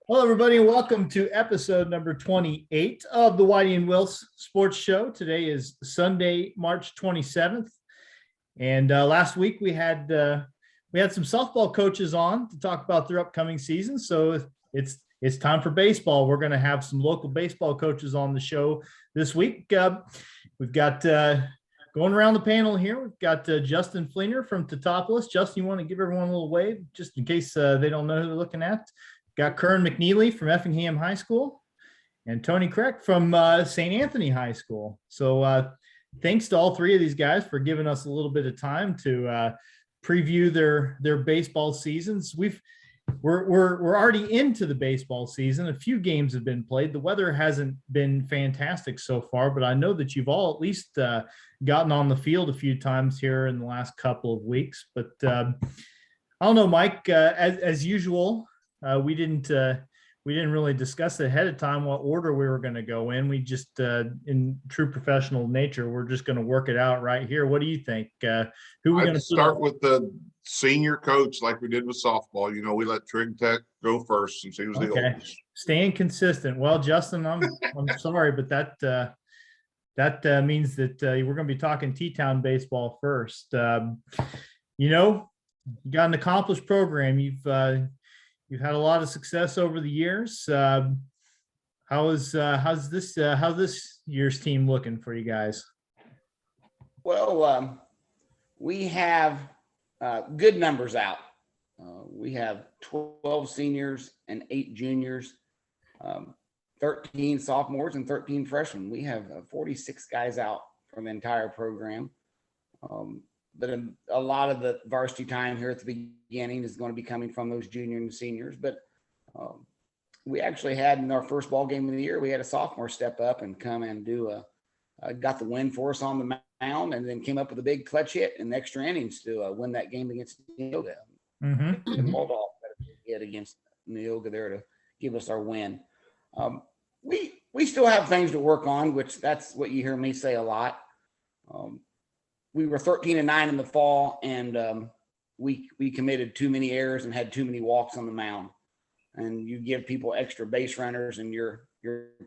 Hello, everybody, and welcome to episode number 28 of the Whitey and Wills Sports Show. Today is Sunday, March 27th, and last week we had some softball coaches on to talk about their upcoming season. So it's time for baseball. We're going to have some local baseball coaches on the show this week. We've got going around the panel here. We've got Justin Fleener from Teutopolis. Justin, you want to give everyone a little wave just in case they don't know who they're looking at? Got Curran McNeely from Effingham High School and Tony Kreke from St. Anthony High School. So thanks to all three of these guys for giving us a little bit of time to preview their baseball seasons. We're already into the baseball season. A few games have been played. The weather hasn't been fantastic so far, but I know that you've all at least gotten on the field a few times here in the last couple of weeks. But I don't know, Mike, as usual, we didn't really discuss ahead of time what order we were going to go in. We just, in true professional nature, we're just going to work it out right here. What do you think? Who are we going to start with the senior coach like we did with softball? You know, we let Trig Tech go first since he was the oldest. Staying consistent. Well, Justin, I'm sorry, but that means that we're going to be talking T-Town baseball first. You know, you got an accomplished program. You've had a lot of success over the years. How's this year's team looking for you guys? Well, we have good numbers out. We have 12 seniors and 8 juniors, 13 sophomores and 13 freshmen. We have 46 guys out from the entire program. But a lot of the varsity time here at the beginning is going to be coming from those juniors and seniors. But we actually had in our first ball game of the year, we had a sophomore step up and come and got the win for us on the mound, and then came up with a big clutch hit in the extra innings to win that game against Neoga. The Bulldog hit against Neoga there to give us our win. We still have things to work on, which that's what you hear me say a lot. We were 13-9 in the fall, and we committed too many errors and had too many walks on the mound. And you give people extra base runners, and you're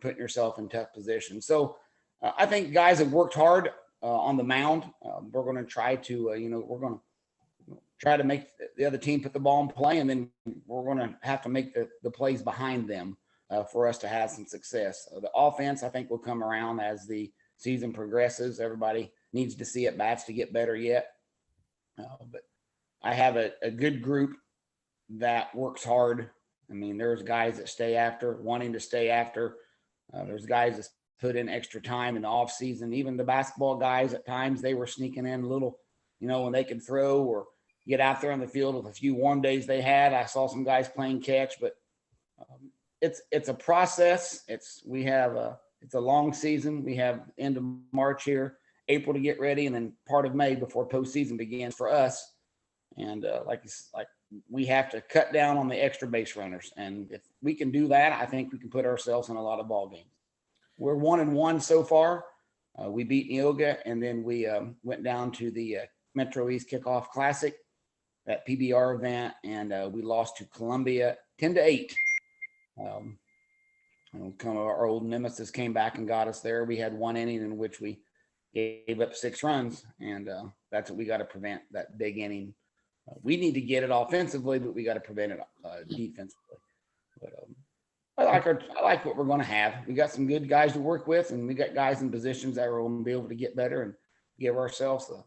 putting yourself in tough positions. So I think guys have worked hard on the mound. We're going to try to, we're going to try to make the other team put the ball in play, and then we're going to have to make the plays behind them for us to have some success. The offense, I think, will come around as the season progresses. Everybody needs to see at bats to get better yet. But I have a good group that works hard. I mean, there's guys that stay after, wanting to stay after. There's guys that put in extra time in the off season. Even the basketball guys, at times, they were sneaking in a little, when they could throw or get out there on the field with a few warm days they had. I saw some guys playing catch, but it's a process. It's a long season. We have end of March here, April to get ready, and then part of May before postseason begins for us. And like we have to cut down on the extra base runners. And if we can do that, I think we can put ourselves in a lot of ball games. We're 1-1 so far. We beat Neoga, and then we went down to the Metro East Kickoff Classic, that PBR event, and we lost to Columbia 10-8. Our old nemesis came back and got us there. We had one inning in which we gave up 6 runs, and that's what we got to prevent, that big inning. We need to get it offensively, but we got to prevent it defensively. But I like what we're going to have. We got some good guys to work with, and we got guys in positions that are going to be able to get better and give ourselves a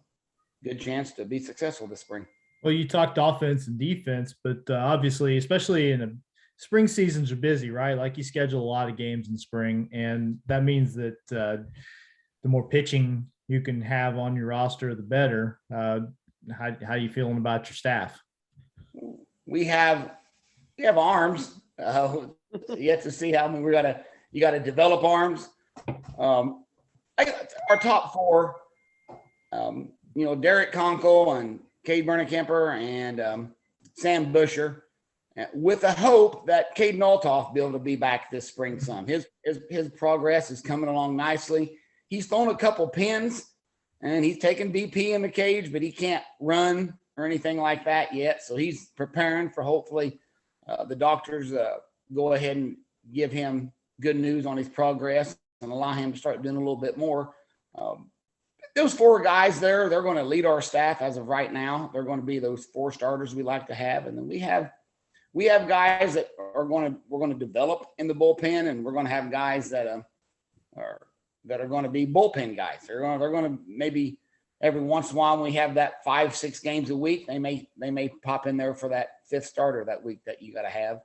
good chance to be successful this spring. Well, you talked offense and defense, but obviously, especially in a spring seasons are busy, right? Like you schedule a lot of games in spring, and that means that the more pitching you can have on your roster, the better. How are you feeling about your staff? We have arms. You have to see how many you got to develop arms. Our top 4, Derek Conkle and Cade Bernakemper and Sam Busher, with the hope that Caden Altoff be able to be back this spring some. His progress is coming along nicely. He's thrown a couple pins, and he's taken BP in the cage, but he can't run or anything like that yet. So he's preparing for hopefully the doctors go ahead and give him good news on his progress and allow him to start doing a little bit more. Those 4 guys there, they're going to lead our staff as of right now. They're going to be those 4 starters we like to have. And then we have guys that we're going to develop in the bullpen, and we're going to have guys that are going to be bullpen guys. They're going to maybe every once in a while when we have that 5-6 games a week, they may pop in there for that 5th starter that week that you got to have.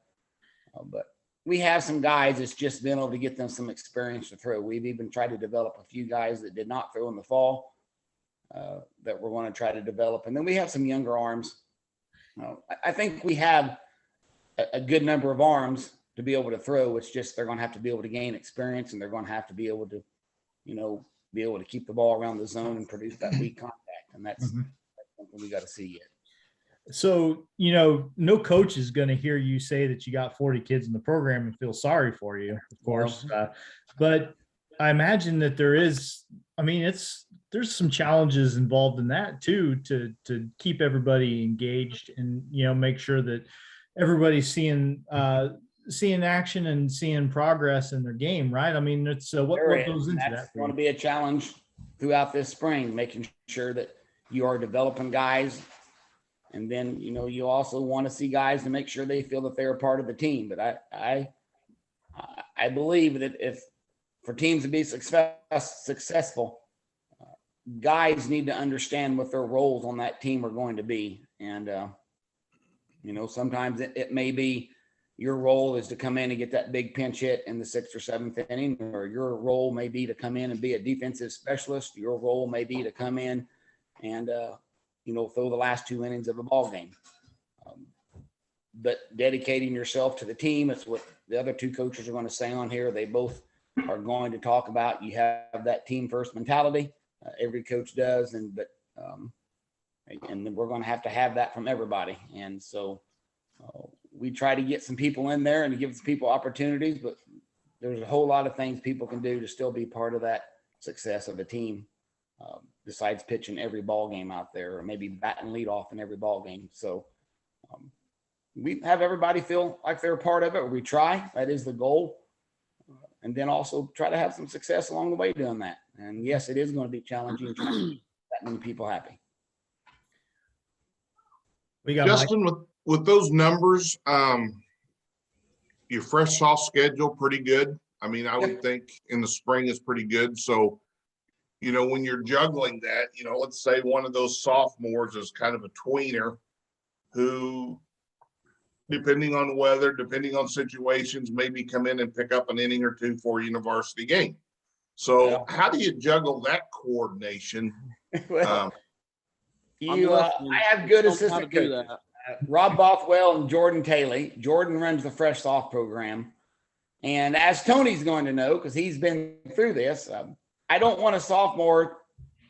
But we have some guys that's just been able to get them some experience to throw. We've even tried to develop a few guys that did not throw in the fall that we're going to try to develop. And then we have some younger arms. I think we have a good number of arms to be able to throw. It's just they're going to have to be able to gain experience, and they're going to have to be able to, be able to keep the ball around the zone and produce that weak contact. And that's something we got to see yet. So, no coach is going to hear you say that you got 40 kids in the program and feel sorry for you, of course. But I imagine that there's some challenges involved in that too, to keep everybody engaged and, make sure that everybody's seeing action and seeing progress in their game, right? I mean, it's what goes into that. That's going to be a challenge throughout this spring, making sure that you are developing guys. And then, you also want to see guys to make sure they feel that they're a part of the team. But I believe that if for teams to be successful, guys need to understand what their roles on that team are going to be. And, sometimes it may be your role is to come in and get that big pinch hit in the 6th or 7th inning, or your role may be to come in and be a defensive specialist. Your role may be to come in and, throw the last 2 innings of a ball game. But dedicating yourself to the team, it's what the other 2 coaches are going to say on here. They both are going to talk about. You have that team first mentality. Every coach does. And we're going to have that from everybody. And so we try to get some people in there and to give some people opportunities, but there's a whole lot of things people can do to still be part of that success of a team. Besides pitching every ball game out there, or maybe batting leadoff in every ball game. So we have everybody feel like they're a part of it. We try, that is the goal. And then also try to have some success along the way doing that. And yes, it is going to be challenging trying to make that many people happy. We got Justin, with those numbers, your fresh soft schedule pretty good. I mean, I would think in the spring is pretty good. So, when you're juggling that, let's say one of those sophomores is kind of a tweener who, depending on weather, depending on situations, maybe come in and pick up an inning or 2 for a university game. So how do you juggle that coordination? I have good assistant coaches. Rob Bothwell and Jordan Taylor. Jordan runs the fresh soft program. And as Tony's going to know, because he's been through this, I don't want a sophomore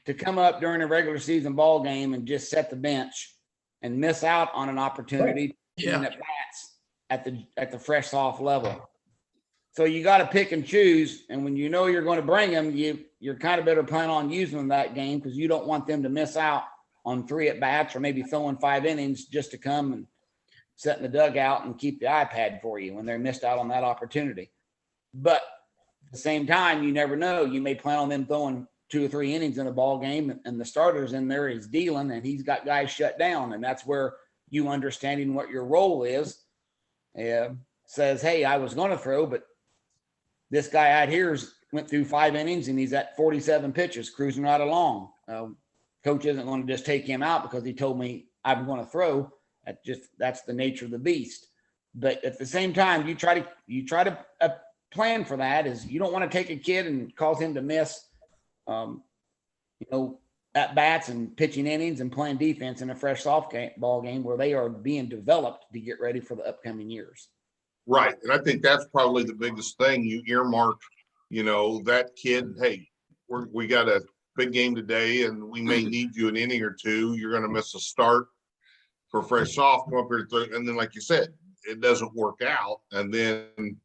to come up during a regular season ball game and just set the bench and miss out on an opportunity at bats at the fresh soft level. So you got to pick and choose. And when you're going to bring them, you're kind of better plan on using them that game, because you don't want them to miss out on 3 at bats or maybe throwing 5 innings just to come and sit in the dugout and keep the iPad for you when they're missed out on that opportunity. But at the same time, you never know. You may plan on them throwing 2 or 3 innings in a ball game, and the starter's in there is dealing, and he's got guys shut down. And that's where you understanding what your role is says, hey, I was going to throw, but this guy out here went through 5 innings and he's at 47 pitches, cruising right along. Coach isn't going to just take him out because he told me I'm going to throw. That's the nature of the beast. But at the same time, you try to plan for that. Is you don't want to take a kid and cause him to miss, at bats and pitching innings and playing defense in a fresh ball game where they are being developed to get ready for the upcoming years. Right. And I think that's probably the biggest thing. You earmark, that kid, hey, we got a big game today and we may need you an inning or 2. You're going to miss a start for fresh soft, come up here, and then like you said, it doesn't work out. And then,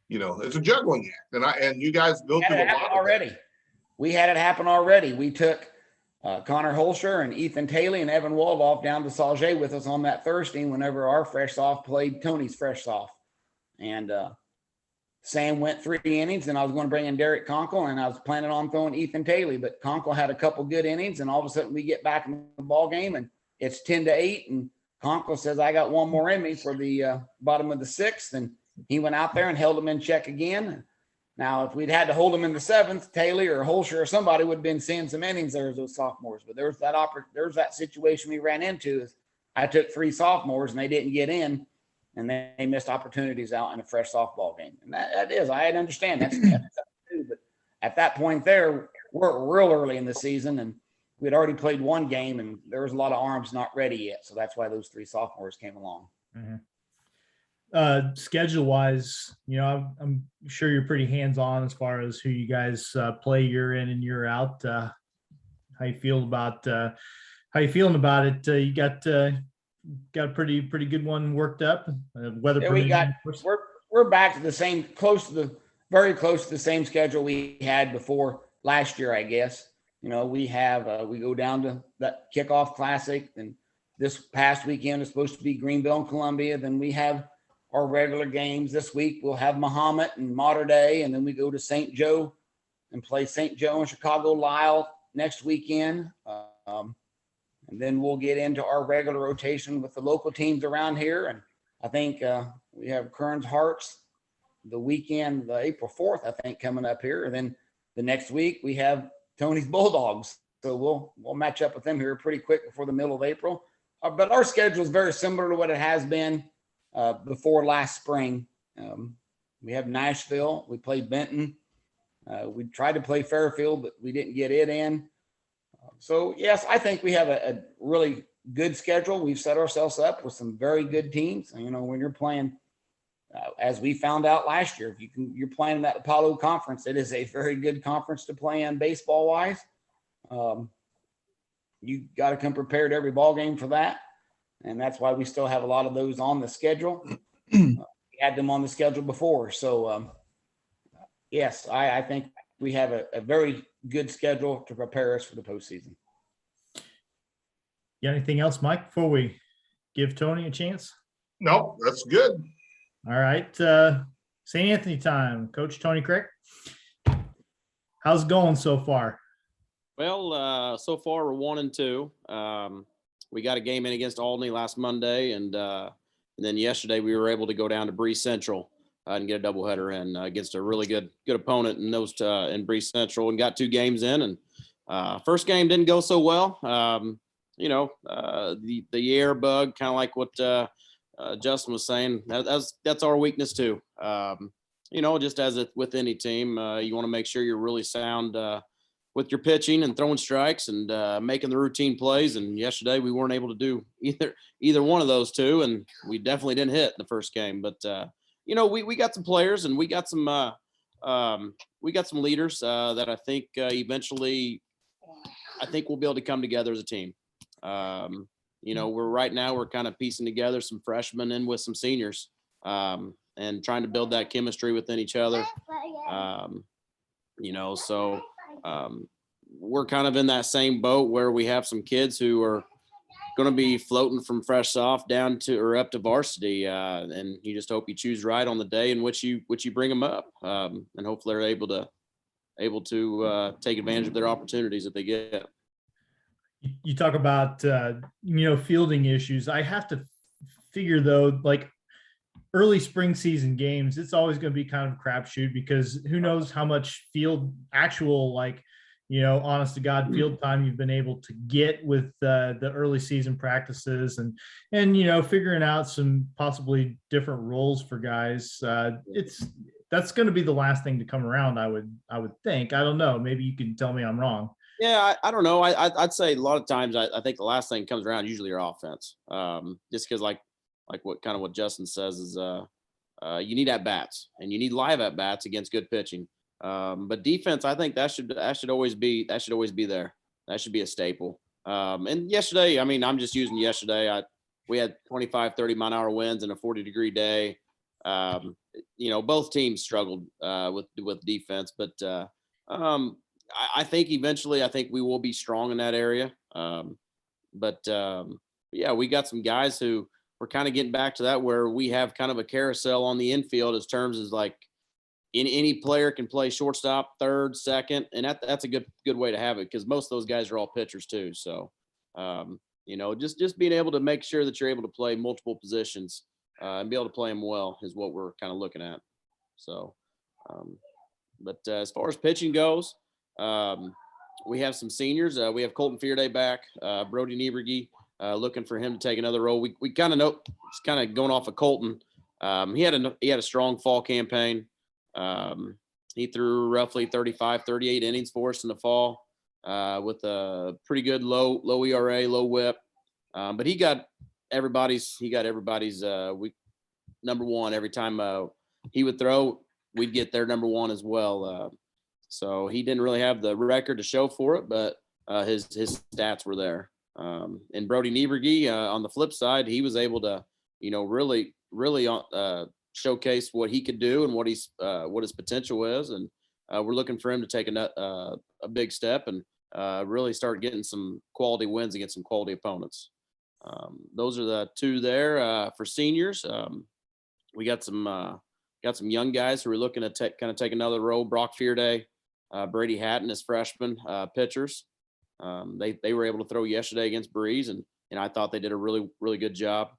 it's a juggling act. And you guys go through a lot already. We had it happen already. We took Connor Holscher and Ethan Taylor and Evan Waldorf down to Sauget with us on that Thursday whenever our fresh soft played Tony's fresh soft. And Sam went 3 innings, and I was going to bring in Derek Conkle, and I was planning on throwing Ethan Taylor, but Conkle had a couple good innings, and all of a sudden we get back in the ball game, and it's 10-8, and Conkle says, I got one more in me for the bottom of the 6th, and he went out there and held him in check again. Now, if we'd had to hold him in the 7th, Taylor or Holscher or somebody would have been seeing some innings there as those sophomores. But there's that situation we ran into. Is I took 3 sophomores and they didn't get in, and they missed opportunities out in a fresh softball game. And that is, I understand that's too. But at that point there, we're real early in the season, and we'd already played 1 game, and there was a lot of arms not ready yet. So that's why those 3 sophomores came along. Mm-hmm. Schedule wise, I'm sure you're pretty hands-on as far as who you guys play year in and year out. How you feeling about it? You got a pretty good one worked up. Weather permitting, we're back to the same, very close to the same schedule we had before last year, I guess. We have we go down to that kickoff classic, and this past weekend is supposed to be Greenville and Columbia. Then we have our regular games. This week we'll have Mahomet and Mater Dei, and then we go to St. Joe and play St. Joe and Chicago Lyle next weekend. And then we'll get into our regular rotation with the local teams around here. And I think we have Curran's Hearts the weekend, the April 4th, I think, coming up here. And then the next week we have Tony's Bulldogs. So we'll match up with them here pretty quick before the middle of April. But our schedule is very similar to what it has been before last spring. We have Nashville. We played Benton. We tried to play Fairfield, but we didn't get it in. So, yes, I think we have a really good schedule. We've set ourselves up with some very good teams. When you're playing, as we found out last year, if you're playing in that Apollo Conference, it is a very good conference to play in baseball-wise. You got to come prepared every ball game for that. And that's why we still have a lot of those on the schedule. We had them on the schedule before. So, yes, I think we have a very good schedule to prepare us for the postseason. You got anything else, Mike, before we give Tony a chance? No, that's good. All right. St. Anthony time. Coach Tony Kreke. How's it going so far? Well, so far we're 1-2. We got a game in against Albany last Monday, and then yesterday we were able to go down to Bree Central and get a doubleheader in against a really good opponent in in Bree Central, and got 2 games in. And first game didn't go so well. The air bug, kind of like what Justin was saying. That's our weakness too. Just as with any team, you want to make sure you're really sound with your pitching and throwing strikes and making the routine plays. And yesterday we weren't able to do either one of those 2, and we definitely didn't hit in the first game. But we got some players, and we got some leaders that I think eventually we'll be able to come together as a team. We're kind of piecing together some freshmen in with some seniors, and trying to build that chemistry within each other. We're kind of in that same boat where we have some kids who are going to be floating from fresh soft down to or up to varsity, and you just hope you choose right on the day in which you bring them up, and hopefully they're able to take advantage of their opportunities that they get. You talk about fielding issues. I have to figure though, like early spring season games, it's always going to be kind of a crapshoot, because who knows how much honest to God field time you've been able to get with the early season practices and figuring out some possibly different roles for guys. That's going to be the last thing to come around. I would think. I don't know. Maybe you can tell me I'm wrong. Yeah, I don't know. I'd say a lot of times I think the last thing comes around usually your offense. Just because like what Justin says is you need at bats, and you need live at bats against good pitching. But defense, I think that should always be there. That should be a staple. And yesterday, I'm just using yesterday. We had 25, 30-mile-an-hour winds and a 40-degree day. Both teams struggled with defense, but I think eventually, we will be strong in that area. Yeah, we got some guys who we're kind of getting back to that where we have kind of a carousel on the infield as terms as like any player can play shortstop, third, second, and that's a good way to have it because most of those guys are all pitchers too. So, just being able to make sure that you're able to play multiple positions and be able to play them well is what we're kind of looking at. So, but as far as pitching goes, we have some seniors. We have Colton Fearday back, Brody Nieberge, looking for him to take another role. We kind of know it's kind of going off of Colton. He had a strong fall campaign. He threw roughly 35, 38 innings for us in the fall with a pretty good low ERA, low WHIP. But he got everybody's number one every time he would throw. We'd get their number one as well. So he didn't really have the record to show for it, but his stats were there. And Brody Nieberge, on the flip side, he was able to, really showcase what he could do and what his potential is. And we're looking for him to take a big step and really start getting some quality wins against some quality opponents. Those are the two there for seniors. We got some young guys who are looking to take another role. Brock Fearday, Brady Hatton as freshmen pitchers. They were able to throw yesterday against Breeze, and I thought they did a really, really good job.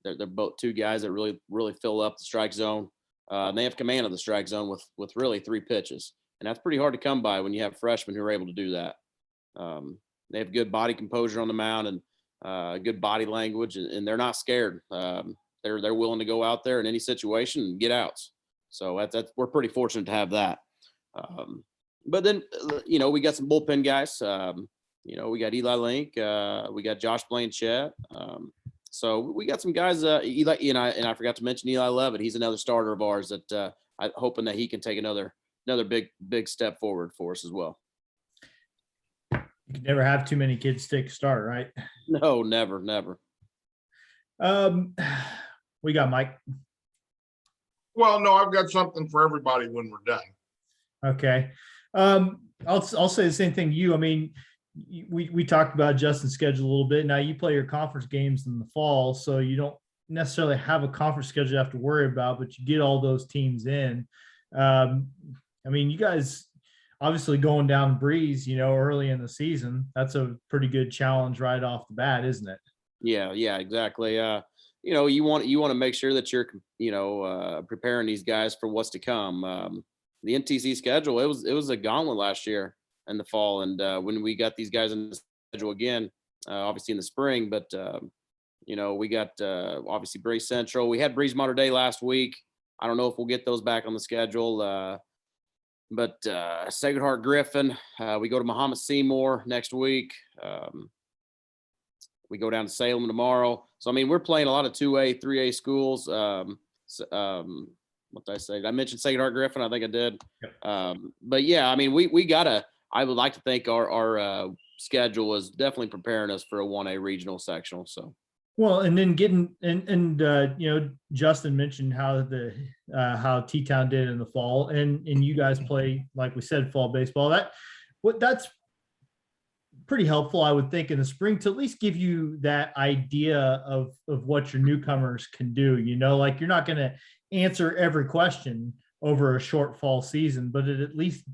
They're both two guys that really fill up the strike zone. And they have command of the strike zone with really 3 pitches, and that's pretty hard to come by when you have freshmen who are able to do that. They have good body composure on the mound and good body language, and they're not scared. They're willing to go out there in any situation and get outs. So that's we're pretty fortunate to have that. But then we got some bullpen guys. We got Eli Link, we got Josh Blanchett. So we got some guys. Eli, and I forgot to mention Eli Levitt. He's another starter of ours that I'm hoping that he can take another big step forward for us as well. You can never have too many kids take a start, right? No, never. We got Mike. Well, no, I've got something for everybody when we're done. Okay. I'll say the same thing to you. I mean, we talked about Justin's schedule a little bit. Now you play your conference games in the fall, so you don't necessarily have a conference schedule you have to worry about, but you get all those teams in. I mean, you guys obviously going down Breeze, early in the season, that's a pretty good challenge right off the bat, isn't it? Yeah, exactly. You want to make sure that you're, preparing these guys for what's to come. The NTC schedule, it was a gauntlet last year in the fall, and when we got these guys in the schedule again, obviously in the spring, but we got obviously Breeze Central. We had Breeze Mater Dei last week. I don't know if we'll get those back on the schedule, but Sacred Heart Griffin. We go to Muhammad Seymour next week. We go down to Salem tomorrow. So, I mean, we're playing a lot of 2A, 3A schools. What did I say? Did I mention Sacred Heart Griffin? I think I did. Yep. But yeah, I mean, I would like to think our schedule is definitely preparing us for a 1A regional sectional. So. Well, and then getting Justin mentioned how T-Town did in the fall, and you guys play, like we said, fall baseball. That's pretty helpful, I would think, in the spring to at least give you that idea of what your newcomers can do. Like you're not going to answer every question over a short fall season, but it at least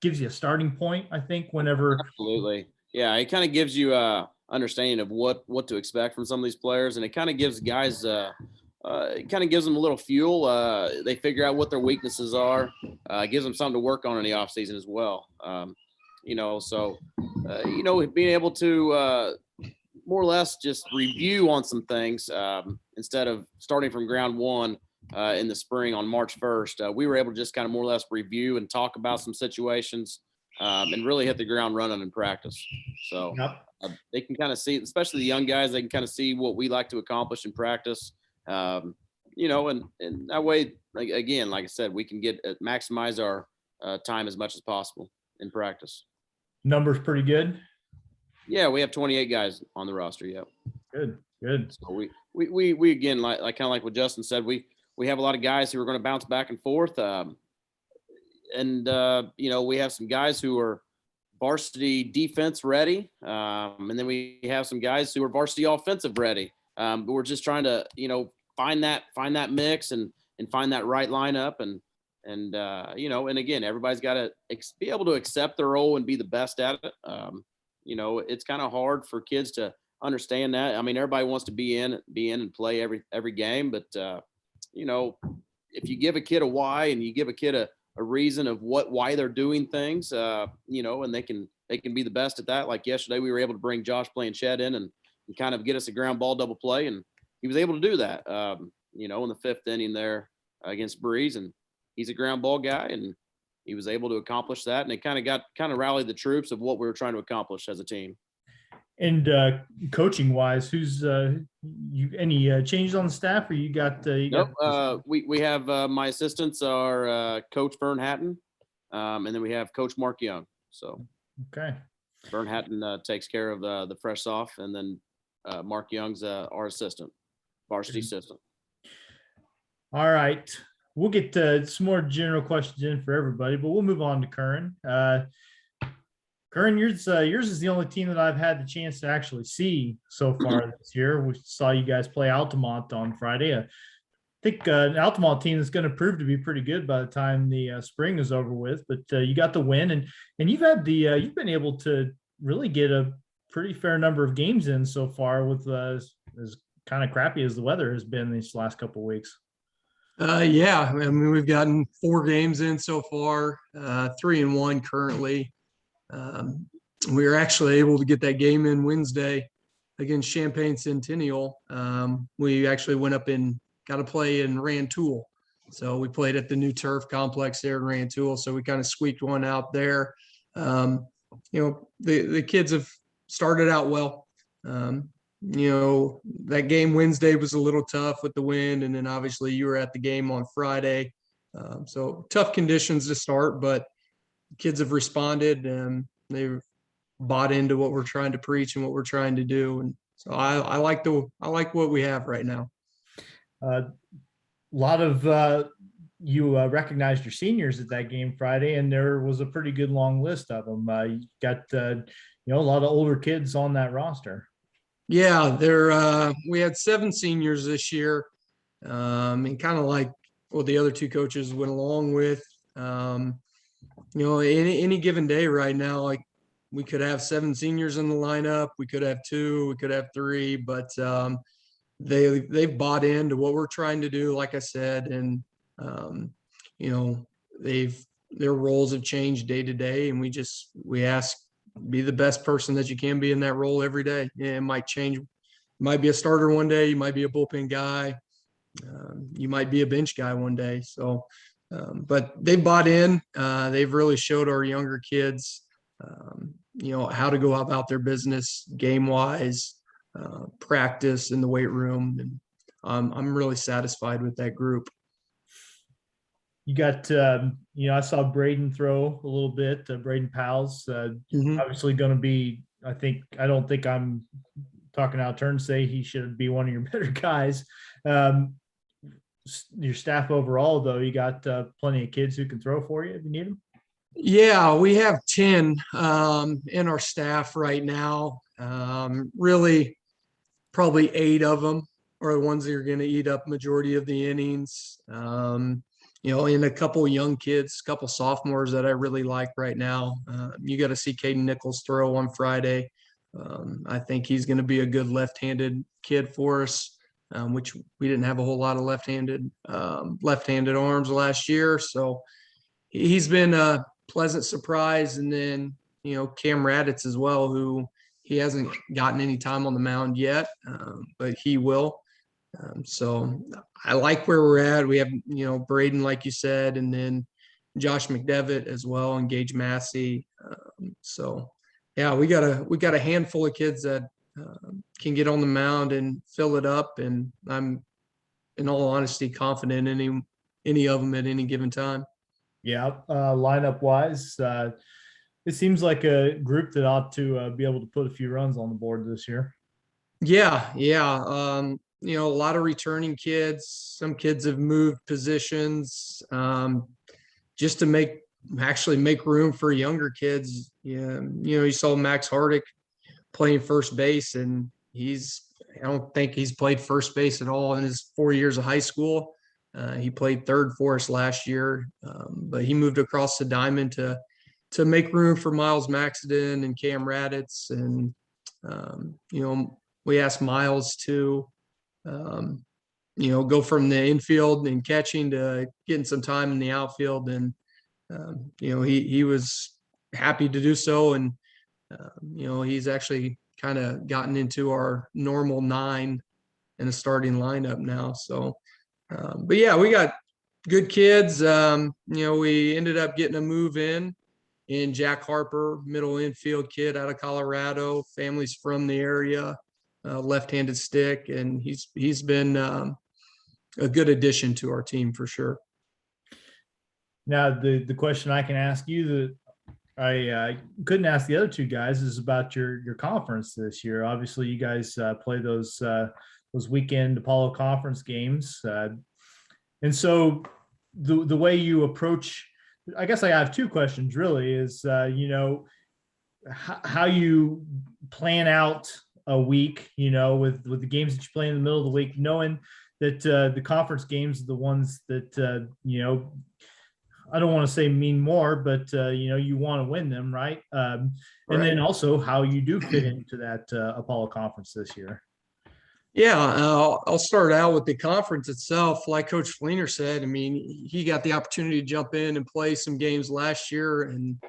gives you a starting point, I think, whenever. Absolutely. Yeah. It kind of gives you a understanding of what to expect from some of these players. And it kind of gives guys, it kind of gives them a little fuel. They figure out what their weaknesses are. It gives them something to work on in the off season as well. Being able to more or less just review on some things instead of starting from ground one in the spring on March 1st, we were able to just kind of more or less review and talk about some situations and really hit the ground running in practice. So they can kind of see, especially the young guys, they can kind of see what we like to accomplish in practice. And that way, again, like I said, we can maximize our time as much as possible in practice. Numbers pretty good. Yeah, we have 28 guys on the roster. Yeah. Good. So we again, like kind of like what Justin said, we have a lot of guys who are going to bounce back and forth. We have some guys who are varsity defense ready. And then we have some guys who are varsity offensive ready. But we're just trying to, find that mix and find that right lineup and and again, everybody's got to be able to accept their role and be the best at it. It's kind of hard for kids to understand that. I mean, everybody wants to be in and play every game, but if you give a kid a why and you give a kid a reason of why they're doing things, and they can be the best at that. Like yesterday, we were able to bring Josh Blanchett in and kind of get us a ground ball double play, and he was able to do that. In the 5th inning there against Breeze, and he's a ground ball guy, and he was able to accomplish that, and it kind of rallied the troops of what we were trying to accomplish as a team. And coaching wise, who's any changes on the staff, or you got? We have my assistants are Coach Vern Hatton, and then we have Coach Mark Young. So okay, Vern Hatton takes care of the fresh off, and then Mark Young's our assistant, varsity assistant. All right. We'll get some more general questions in for everybody, but we'll move on to Curran. Curran, yours is the only team that I've had the chance to actually see so far this year. We saw you guys play Altamont on Friday. I think an Altamont team is going to prove to be pretty good by the time the spring is over with. But you got the win, and you've had you've been able to really get a pretty fair number of games in so far with as kind of crappy as the weather has been these last couple of weeks. Yeah, I mean, we've gotten 4 games in so far, 3-1 currently. We were actually able to get that game in Wednesday against Champaign Centennial. We actually went up and got to play in Rantoul. So we played at the new turf complex there in Rantoul. So we kind of squeaked one out there. The kids have started out well. That game Wednesday was a little tough with the wind, and then obviously you were at the game on Friday. So tough conditions to start, but kids have responded and they've bought into what we're trying to preach and what we're trying to do. And so I like what we have right now. A lot of you recognized your seniors at that game Friday, and there was a pretty good long list of them. You got a lot of older kids on that roster. Yeah, we had 7 seniors this year, and kind of like what the other 2 coaches went along with. Any given day right now, like we could have 7 seniors in the lineup, we could have 2, we could have 3, but they've bought into what we're trying to do, like I said, and their roles have changed day to day, and we ask, be the best person that you can be in that role every day. Yeah, it might change. You might be a starter one day. You might be a bullpen guy. You might be a bench guy one day. So, but they bought in. They've really showed our younger kids, how to go about their business game wise, practice in the weight room. And I'm really satisfied with that group. You got, I saw Braden throw a little bit. Braden Powell's obviously going to be, I don't think I'm talking out of turn to say he should be one of your better guys. Your staff overall, though, you got plenty of kids who can throw for you if you need them. Yeah, we have 10 in our staff right now. Really, probably 8 of them are the ones that are going to eat up majority of the innings. And a couple young kids, a couple sophomores that I really like right now. You got to see Caden Nichols throw on Friday. I think he's going to be a good left-handed kid for us, which we didn't have a whole lot of left-handed arms last year. So he's been a pleasant surprise. And then, Cam Raditz as well, who he hasn't gotten any time on the mound yet, but he will. So I like where we're at. We have, Braden, like you said, and then Josh McDevitt as well, and Gage Massey. So yeah, we got a handful of kids that can get on the mound and fill it up. And I'm, in all honesty, confident in any of them at any given time. Yeah. Lineup wise, it seems like a group that ought to be able to put a few runs on the board this year. Yeah. A lot of returning kids. Some kids have moved positions just to make room for younger kids. Yeah, you saw Max Hardick playing first base, and he's I don't think he's played first base at all in his 4 years of high school. He played third for us last year, but he moved across the diamond to make room for Miles Maxton and Cam Raditz. And, we asked Miles to, go from the infield and catching to getting some time in the outfield. And, he was happy to do so. And, he's actually kind of gotten into our normal 9 in a starting lineup now. So, but yeah, we got good kids. We ended up getting a move in Jack Harper, middle infield kid out of Colorado. Family's from the area, left-handed stick, and he's been a good addition to our team for sure. Now, the question I can ask you that I couldn't ask the other two guys is about your conference this year. Obviously, you guys play those weekend Apollo conference games, and so the way you approach, I guess I have two questions really. Is how you plan out a week, with the games that you play in the middle of the week, knowing that the conference games are the ones that I don't want to say mean more, but you want to win them, right? And then also how you do fit into that Apollo conference this year. Yeah, I'll start out with the conference itself. Like Coach Fleener said, I mean, he got the opportunity to jump in and play some games last year, and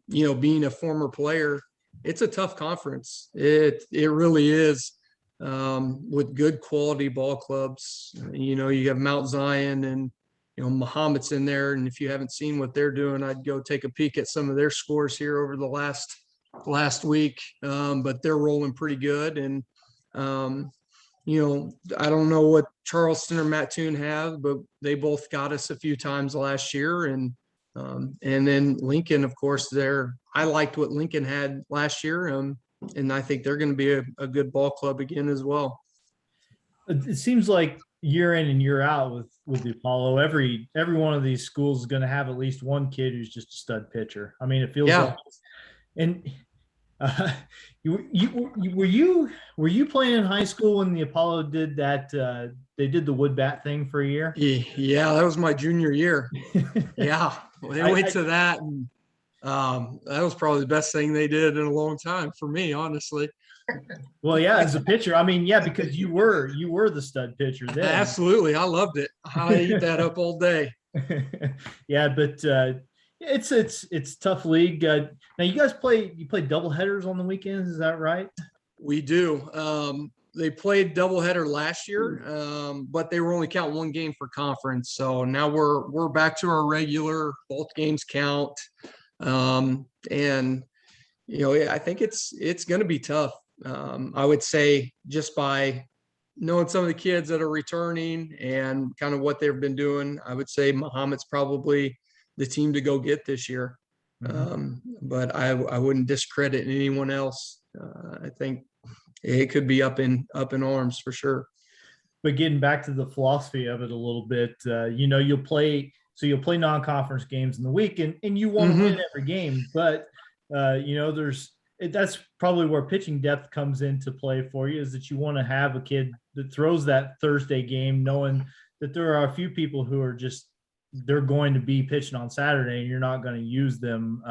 being a former player, it's a tough conference. It really is, with good quality ball clubs. You have Mount Zion and Muhammad's in there, and if you haven't seen what they're doing, I'd go take a peek at some of their scores here over the last week. But they're rolling pretty good, and I don't know what Charleston or Mattoon have, but they both got us a few times last year, and then Lincoln, of course, I liked what Lincoln had last year, and I think they're going to be a good ball club again as well. It seems like year in and year out with the Apollo, every one of these schools is going to have at least one kid who's just a stud pitcher. I mean, it feels like, and were you playing in high school when the Apollo did that? They did the wood bat thing for a year. Yeah, that was my junior year. Yeah, they went to that, and that was probably the best thing they did in a long time for me, honestly. Well, yeah, as a pitcher, I mean, yeah, because you were the stud pitcher then. Absolutely, I loved it. I eat that up all day. Yeah, but it's tough league. Now you guys play double headers on the weekends, is that right? We do. They played doubleheader last year, but they were only counting one game for conference. So now we're back to our regular, both games count. And I think it's going to be tough. I would say just by knowing some of the kids that are returning and kind of what they've been doing, I would say Muhammad's probably the team to go get this year. But I wouldn't discredit anyone else. I think it could be up in arms for sure. But getting back to the philosophy of it a little bit, you'll play non-conference games in the week, and you want to win every game. But that's probably where pitching depth comes into play for you, is that you want to have a kid that throws that Thursday game, knowing that there are a few people who are they're going to be pitching on Saturday, and you're not going to use them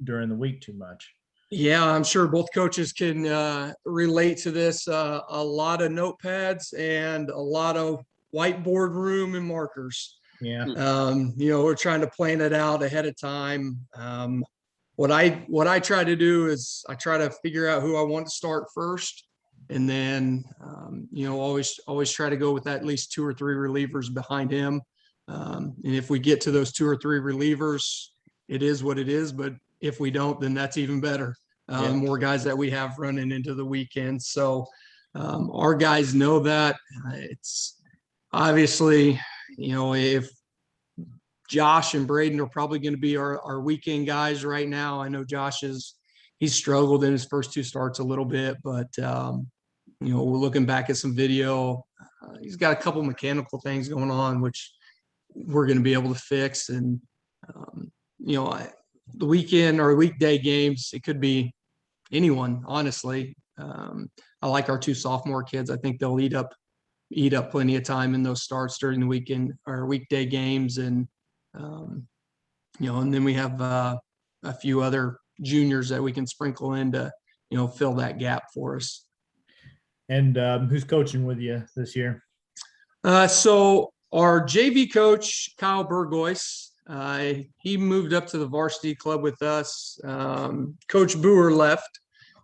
during the week too much. Yeah, I'm sure both coaches can relate to this. A lot of notepads and a lot of whiteboard room and markers. Yeah. We're trying to plan it out ahead of time. What I try to do is I try to figure out who I want to start first, and then always try to go with at least 2 or 3 relievers behind him. And if we get to those 2 or 3 relievers, it is what it is. But if we don't, then that's even better. More guys that we have running into the weekend. So our guys know that. It's obviously, if Josh and Braden are probably going to be our weekend guys right now. I know Josh he's struggled in his first 2 starts a little bit, but we're looking back at some video. He's got a couple mechanical things going on, which we're going to be able to fix. And, the weekend or weekday games, it could be anyone, honestly. I like our 2 sophomore kids. I think they'll eat up plenty of time in those starts during the weekend or weekday games. And, and then we have a few other juniors that we can sprinkle in to, fill that gap for us. And who's coaching with you this year? So our JV coach, Kyle Burgoyce, he moved up to the varsity club with us. Coach Boer left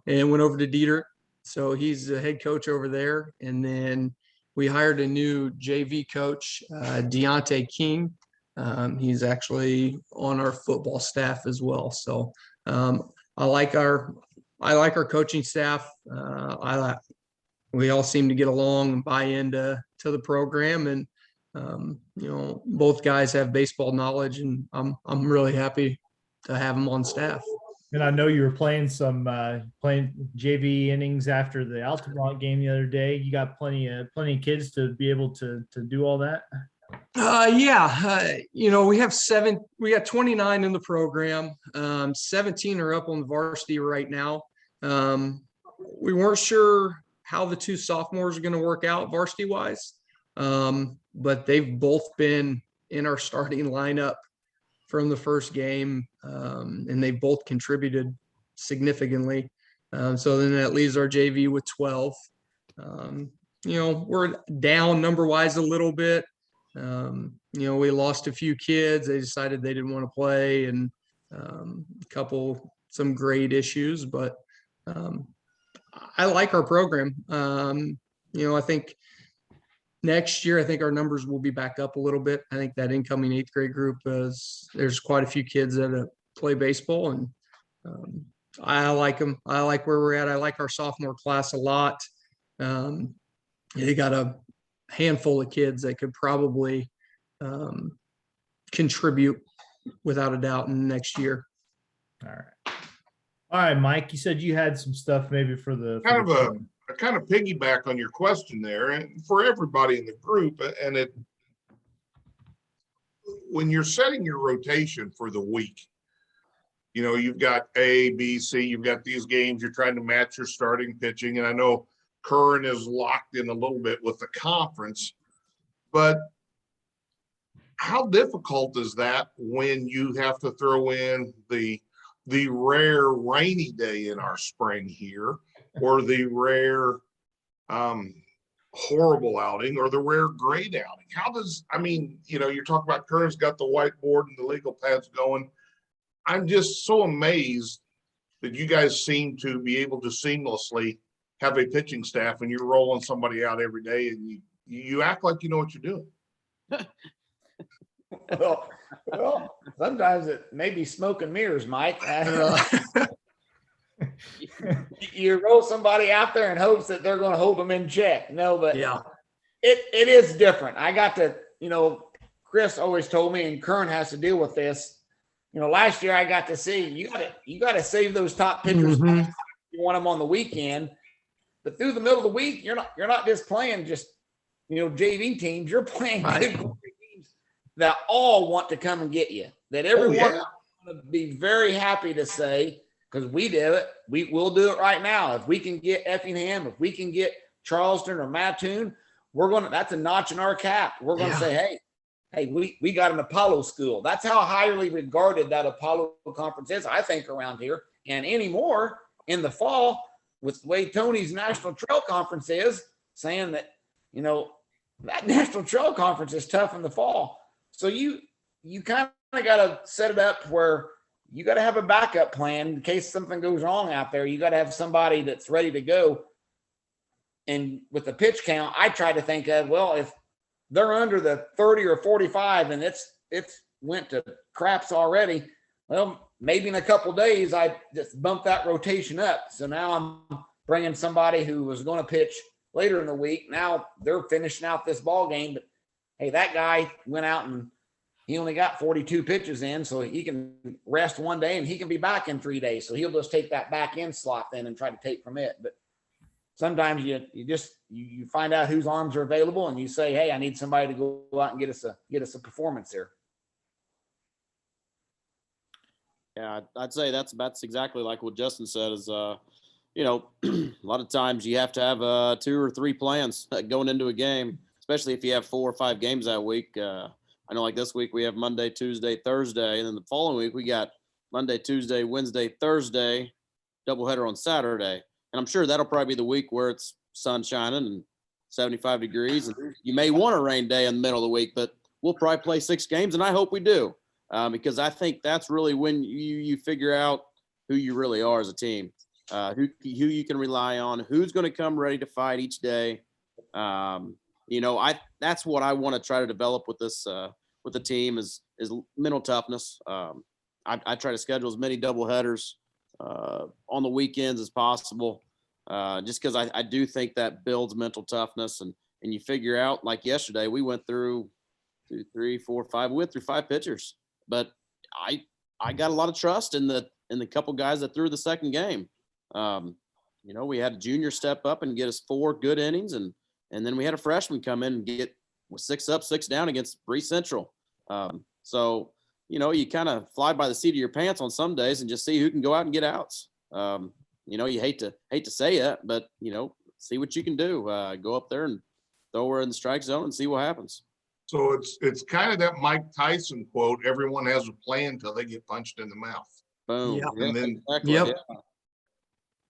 and went over to Dieter. So he's the head coach over there. And then we hired a new JV coach, Deontay King. He's actually on our football staff as well. So I like our coaching staff. We all seem to get along and buy into the program, and both guys have baseball knowledge, and I'm really happy to have them on staff. And I know you were playing JV innings after the Altamont game the other day. You got plenty of kids to be able to do all that. We got 29 in the program. 17 are up on the varsity right now. We weren't sure how the 2 sophomores are going to work out varsity wise. But they've both been in our starting lineup from the first game. And they both contributed significantly. So then that leaves our JV with 12. We're down number wise a little bit. We lost a few kids. They decided they didn't want to play, and some grade issues, but I like our program. I think next year, our numbers will be back up a little bit. I think that incoming 8th grade group there's quite a few kids that play baseball, and I like them. I like where we're at. I like our sophomore class a lot. They got a handful of kids that could probably contribute without a doubt in the next year. All right, Mike, you said you had some stuff maybe for the kind of piggyback on your question there, and for everybody in the group, and when you're setting your rotation for the week, you've got A, B, C, you've got these games, you're trying to match your starting pitching. And I know Curran is locked in a little bit with the conference, but how difficult is that when you have to throw in the rare rainy day in our spring here, or the rare horrible outing, or the rare great outing? You're talking about Curran's got the whiteboard and the legal pads going. I'm just so amazed that you guys seem to be able to seamlessly have a pitching staff, and you're rolling somebody out every day, and you act like you know what you're doing. Well, sometimes it may be smoke and mirrors, Mike. You roll somebody out there in hopes that they're going to hold them in check. No, but yeah, it is different. I got to, Chris always told me, and Curran has to deal with this. Last year I got to see you got to save those top pitchers. Mm-hmm. You want them on the weekend, but through the middle of the week, you're not just playing JV teams. You're playing good teams that all want to come and get you. That everyone is going to be very happy to say, because we did it. We'll do it right now. If we can get Effingham, if we can get Charleston or Mattoon, that's a notch in our cap. We're going to say, hey, we got an Apollo school. That's how highly regarded that Apollo conference is, I think, around here. And anymore in the fall, with the way Tony's National Trail Conference is, saying that, that National Trail Conference is tough in the fall. So you kind of got to set it up where you got to have a backup plan in case something goes wrong out there. You got to have somebody that's ready to go. And with the pitch count, I try to think of, well, if they're under the 30 or 45 and it's went to craps already, well, maybe in a couple of days I just bump that rotation up. So now I'm bringing somebody who was going to pitch later in the week. Now they're finishing out this ball game, but hey, that guy went out and he only got 42 pitches in, so he can rest one day and he can be back in 3 days. So he'll just take that back end slot then and try to take from it. But sometimes you find out whose arms are available and you say, hey, I need somebody to go out and get us a performance here. Yeah, I'd say that's exactly like what Justin said is, you know, a lot of times you have to have 2 or 3 plans going into a game, especially if you have 4 or 5 games that week. I know like this week we have Monday, Tuesday, Thursday, and then the following week we got Monday, Tuesday, Wednesday, Thursday, doubleheader on Saturday. And I'm sure that'll probably be the week where it's sun shining and 75 degrees. And you may want a rain day in the middle of the week, but we'll probably play 6 games, and I hope we do, because I think that's really when you figure out who you really are as a team, who you can rely on, who's going to come ready to fight each day. You know, that's what I want to try to develop with this with the team is mental toughness. I try to schedule as many doubleheaders on the weekends as possible, just because I do think that builds mental toughness, and you figure out, like yesterday, we went through 2, 3, 4, 5. We went through 5 pitchers, but I got a lot of trust in the couple guys that threw the second game. You know, we had a junior step up and get us 4 good innings, and then we had a freshman come in and get 6 up, 6 down against Bree Central. So, you know, you kind of fly by the seat of your pants on some days and just see who can go out and get outs. You know, you hate to say it, but, you know, see what you can do. Go up there and throw her in the strike zone and see what happens. So it's kind of that Mike Tyson quote, everyone has a plan until they get punched in the mouth. Boom. Yeah. And then Exactly. Yep.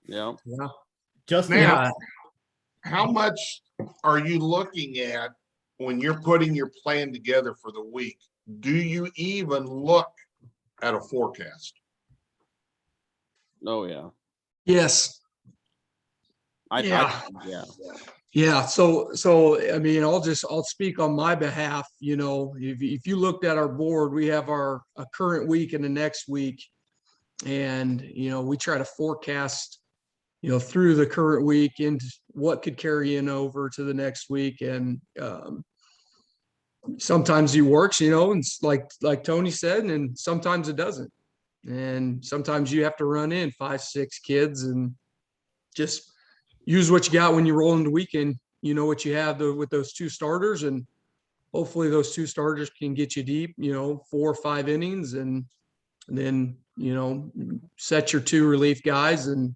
Yeah. Yeah. Justin, Now, Yeah. how much are you looking at when you're putting your plan together for the week? Do you even look at a forecast? Oh yeah. Yes. Yeah. Yeah. So I mean, I'll speak on my behalf. You know, if you looked at our board, we have a current week and the next week, and you know, we try to forecast, you know, through the current week and what could carry in over to the next week. And sometimes it works, you know, and it's like Tony said, and sometimes it doesn't. And sometimes you have to run in 5, 6 kids and just use what you got when you roll into the weekend. You know what you have with those 2 starters, and hopefully those 2 starters can get you deep, you know, 4 or 5 innings, and then, you know, set your 2 relief guys, and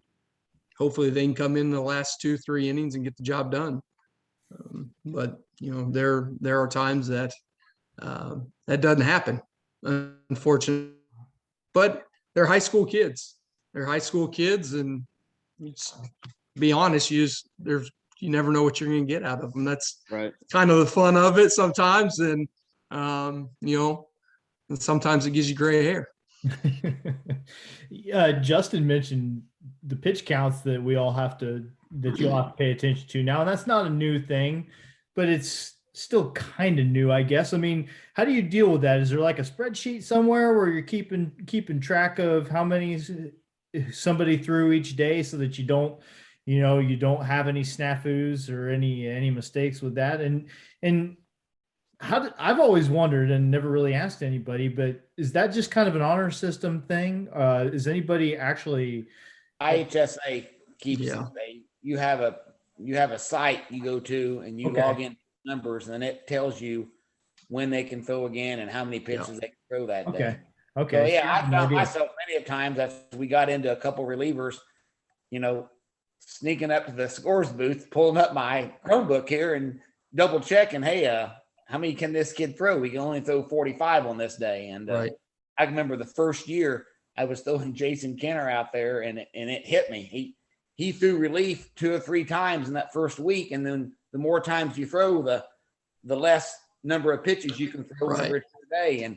hopefully they can come in the last 2, 3 innings and get the job done. But you know, there are times that that doesn't happen, unfortunately. But they're high school kids. They're high school kids, and be honest, you never know what you're going to get out of them. That's Right. kind of the fun of it sometimes, and you know, and sometimes it gives you gray hair. Justin mentioned the pitch counts that you'll have to pay attention to now. And that's not a new thing, but it's still kind of new, I guess. I mean, how do you deal with that? Is there like a spreadsheet somewhere where you're keeping track of how many somebody threw each day, so that you don't have any snafus or any mistakes with that? And I've always wondered and never really asked anybody, but is that just kind of an honor system thing? Is anybody actually? IHSA keeps Yeah. you have a site you go to and you Okay. log in numbers, and it tells you when they can throw again and how many pitches they can throw that Okay. day. Okay. So So yeah, you I have no found idea. myself many of times as we got into a couple relievers, you know, sneaking up to the scores booth, pulling up my Chromebook here and double checking, hey, how many can this kid throw? We can only throw 45 on this day. And Right. I remember the first year I was throwing Jason Kenner out there, and it hit me. He threw relief 2 or 3 times in that first week, and then the more times you throw, the less number of pitches you can throw Right. every day. And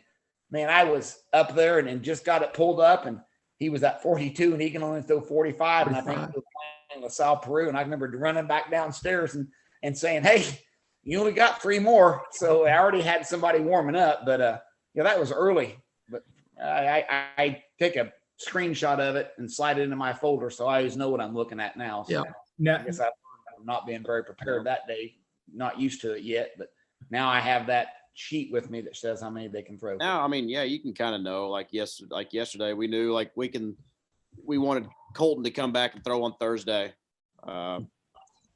man, I was up there and just got it pulled up, and he was at 42, and he can only throw 45. And I think 45. he was playing LaSalle, Peru, and I remember running back downstairs and saying, hey, you only got 3 more. So I already had somebody warming up, but yeah, that was early. But I take a screenshot of it and slide it into my folder, so I always know what I'm looking at now. So Yeah. Now, I guess I'm not being very prepared that day, not used to it yet, but now I have that sheet with me that says how many they can throw. Now, I mean, yeah, you can kind of know. Like yesterday, we knew like we wanted Colton to come back and throw on Thursday, and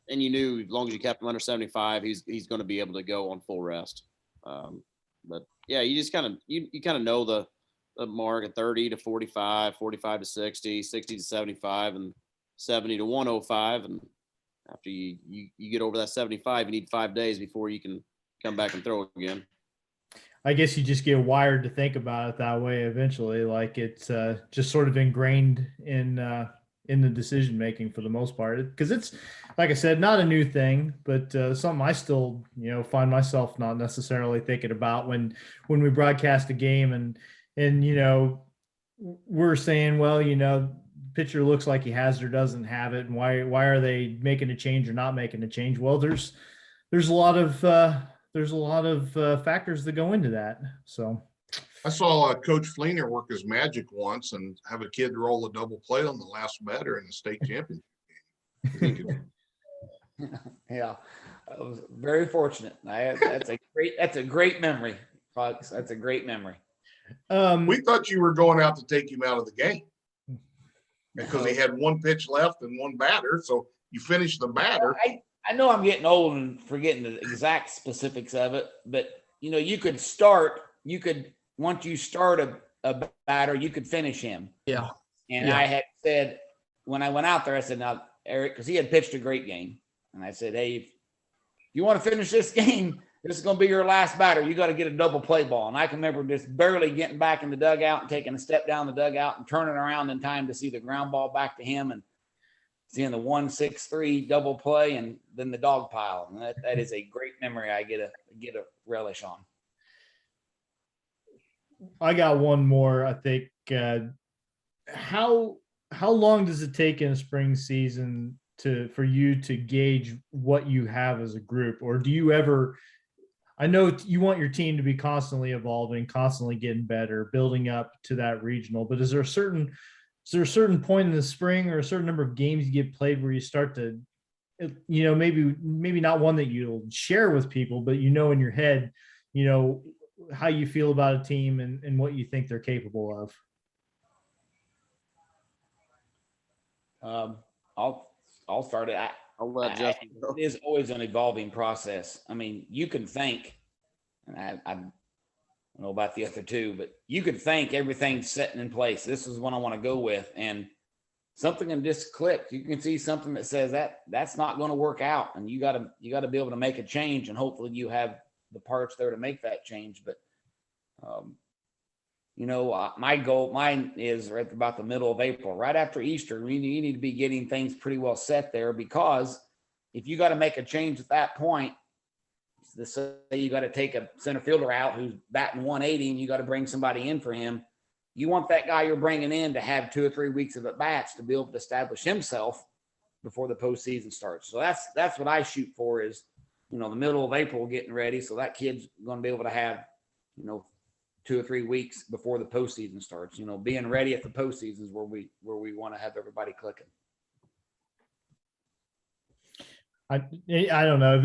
you knew as long as you kept him under 75, he's going to be able to go on full rest. But yeah, you just kind of you kind of know the mark at 30 to 45, 45 to 60, 60 to 75, and 70 to 105. And after you get over that 75, you need 5 days before you can come back and throw again. I guess you just get wired to think about it that way eventually. Like it's just sort of ingrained in the decision making for the most part. Because it's, like I said, not a new thing, but something I still find myself not necessarily thinking about when we broadcast a game and we're saying, well, pitcher looks like he has it or doesn't have it, and why are they making a change or not making a change? Well, there's a lot of factors that go into that. So I saw Coach Fleener work his magic once and have a kid roll a double play on the last batter in the state championship game. Yeah, I was very fortunate. That's a great memory, folks. That's a great memory. We thought you were going out to take him out of the game because he had one pitch left and one batter. So you finished the batter. I know I'm getting old and forgetting the exact specifics of it, but once you start a batter, you could finish him. Yeah. And Yeah. I had said, when I went out there, I said, now, Eric, because he had pitched a great game. And I said, hey, if you want to finish this game, this is going to be your last batter. You got to get a double play ball. And I can remember just barely getting back in the dugout and taking a step down the dugout and turning around in time to see the ground ball back to him and seeing the 1-6-3 double play and then the dog pile. And that is a great memory I get a relish on. I got one more, I think. How long does it take in a spring season for you to gauge what you have as a group? Or do you ever, I know you want your team to be constantly evolving, constantly getting better, building up to that regional, but is there a certain point in the spring or a certain number of games you get played where you start to, maybe not one that you'll share with people, but in your head, how you feel about a team and what you think they're capable of? I'll start it. I'll let Justin go. It is always an evolving process. I mean, you can think, and I don't know about the other two, but you could think everything's setting in place. This is what I want to go with, and something can just click. You can see something that says that's not going to work out, and you got to be able to make a change, and hopefully you have the parts there to make that change. But mine is right about the middle of April, right after Easter. You need to be getting things pretty well set there, because if you got to make a change at that point, say you got to take a center fielder out who's batting 180 and you got to bring somebody in for him. You want that guy you're bringing in to have 2 or 3 weeks of at-bats to be able to establish himself before the postseason starts. So that's what I shoot for is, the middle of April getting ready. So that kid's going to be able to have, 2 or 3 weeks before the postseason starts. Being ready at the postseason is where we want to have everybody clicking. I don't know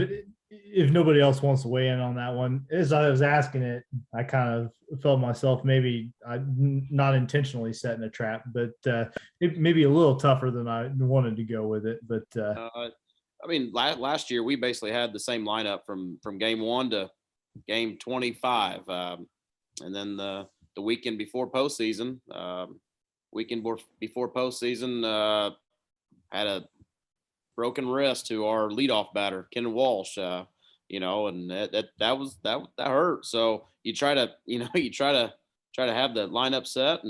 if nobody else wants to weigh in on that one. As I was asking it, I kind of felt myself maybe not intentionally setting a trap, but it may be a little tougher than I wanted to go with it. But last year we basically had the same lineup from game 1 to game 25, and then the weekend before postseason, had a broken wrist to our leadoff batter, Ken Walsh, and that hurt. So you try to have the lineup set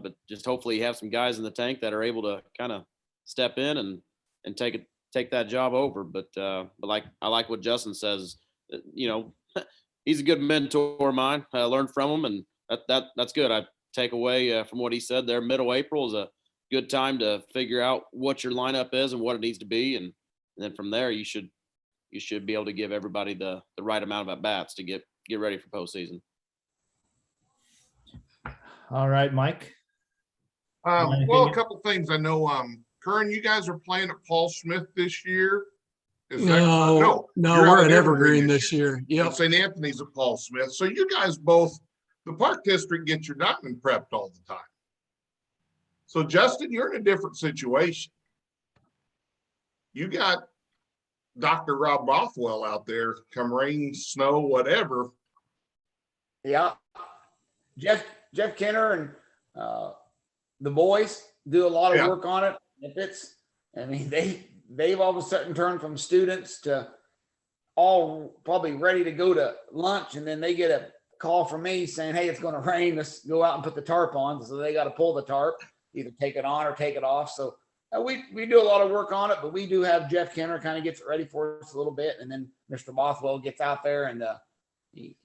but just hopefully you have some guys in the tank that are able to kind of step in and take that job over. But like, I like what Justin says, he's a good mentor of mine. I learned from him, and that's good. I take away from what he said there. Middle April is a good time to figure out what your lineup is and what it needs to be, and then from there you should be able to give everybody the right amount of at bats to get ready for postseason. All right, Mike. Well, a couple things I know. Curran, you guys are playing at Paul Smith this year. No, we're at Evergreen this year. Yep. St. Anthony's at Paul Smith. So you guys both, the Park District gets your diamond prepped all the time. So Justin, you're in a different situation. You got Dr. Rob Bothwell out there, come rain, snow, whatever. Yeah. Jeff Kenner and the boys do a lot of work on it. snippets. I mean, they've all of a sudden turned from students to all probably ready to go to lunch, and then they get a call from me saying, "Hey, it's going to rain. Let's go out and put the tarp on." So they got to pull the tarp, either take it on or take it off. So we do a lot of work on it, but we do have Jeff Kenner kind of gets it ready for us a little bit, and then Mr. Bothwell gets out there and he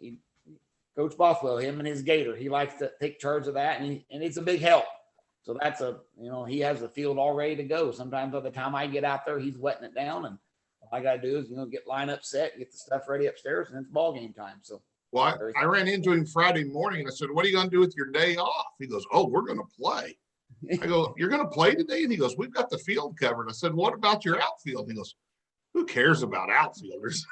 Coach Bothwell, him and his gator, he likes to take charge of that, and it's a big help. So that's he has the field all ready to go. Sometimes by the time I get out there, he's wetting it down, and all I got to do is, get lineup set, get the stuff ready upstairs, and it's ball game time. So, well, I ran into him Friday morning and I said, "What are you going to do with your day off?" He goes, "Oh, we're going to play." I go, "You're going to play today?" And he goes, "We've got the field covered." I said, "What about your outfield?" He goes, "Who cares about outfielders?"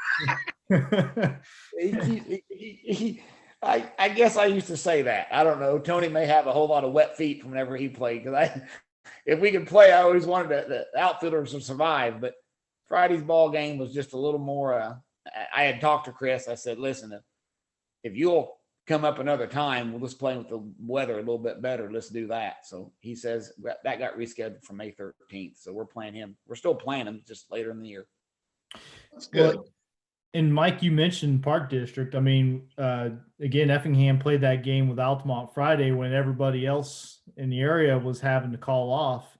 I guess I used to say that. I don't know. Tony may have a whole lot of wet feet from whenever he played, because if we could play, I always wanted the outfielders to survive. But Friday's ball game was just a little more. I had talked to Chris. I said, "Listen, if you'll come up another time, we'll just play with the weather a little bit better. Let's do that." So he says that got rescheduled for May 13th. So we're playing him. We're still playing him just later in the year. That's good. Well, and Mike, you mentioned Park District. I mean, again, Effingham played that game with Altamont Friday when everybody else in the area was having to call off.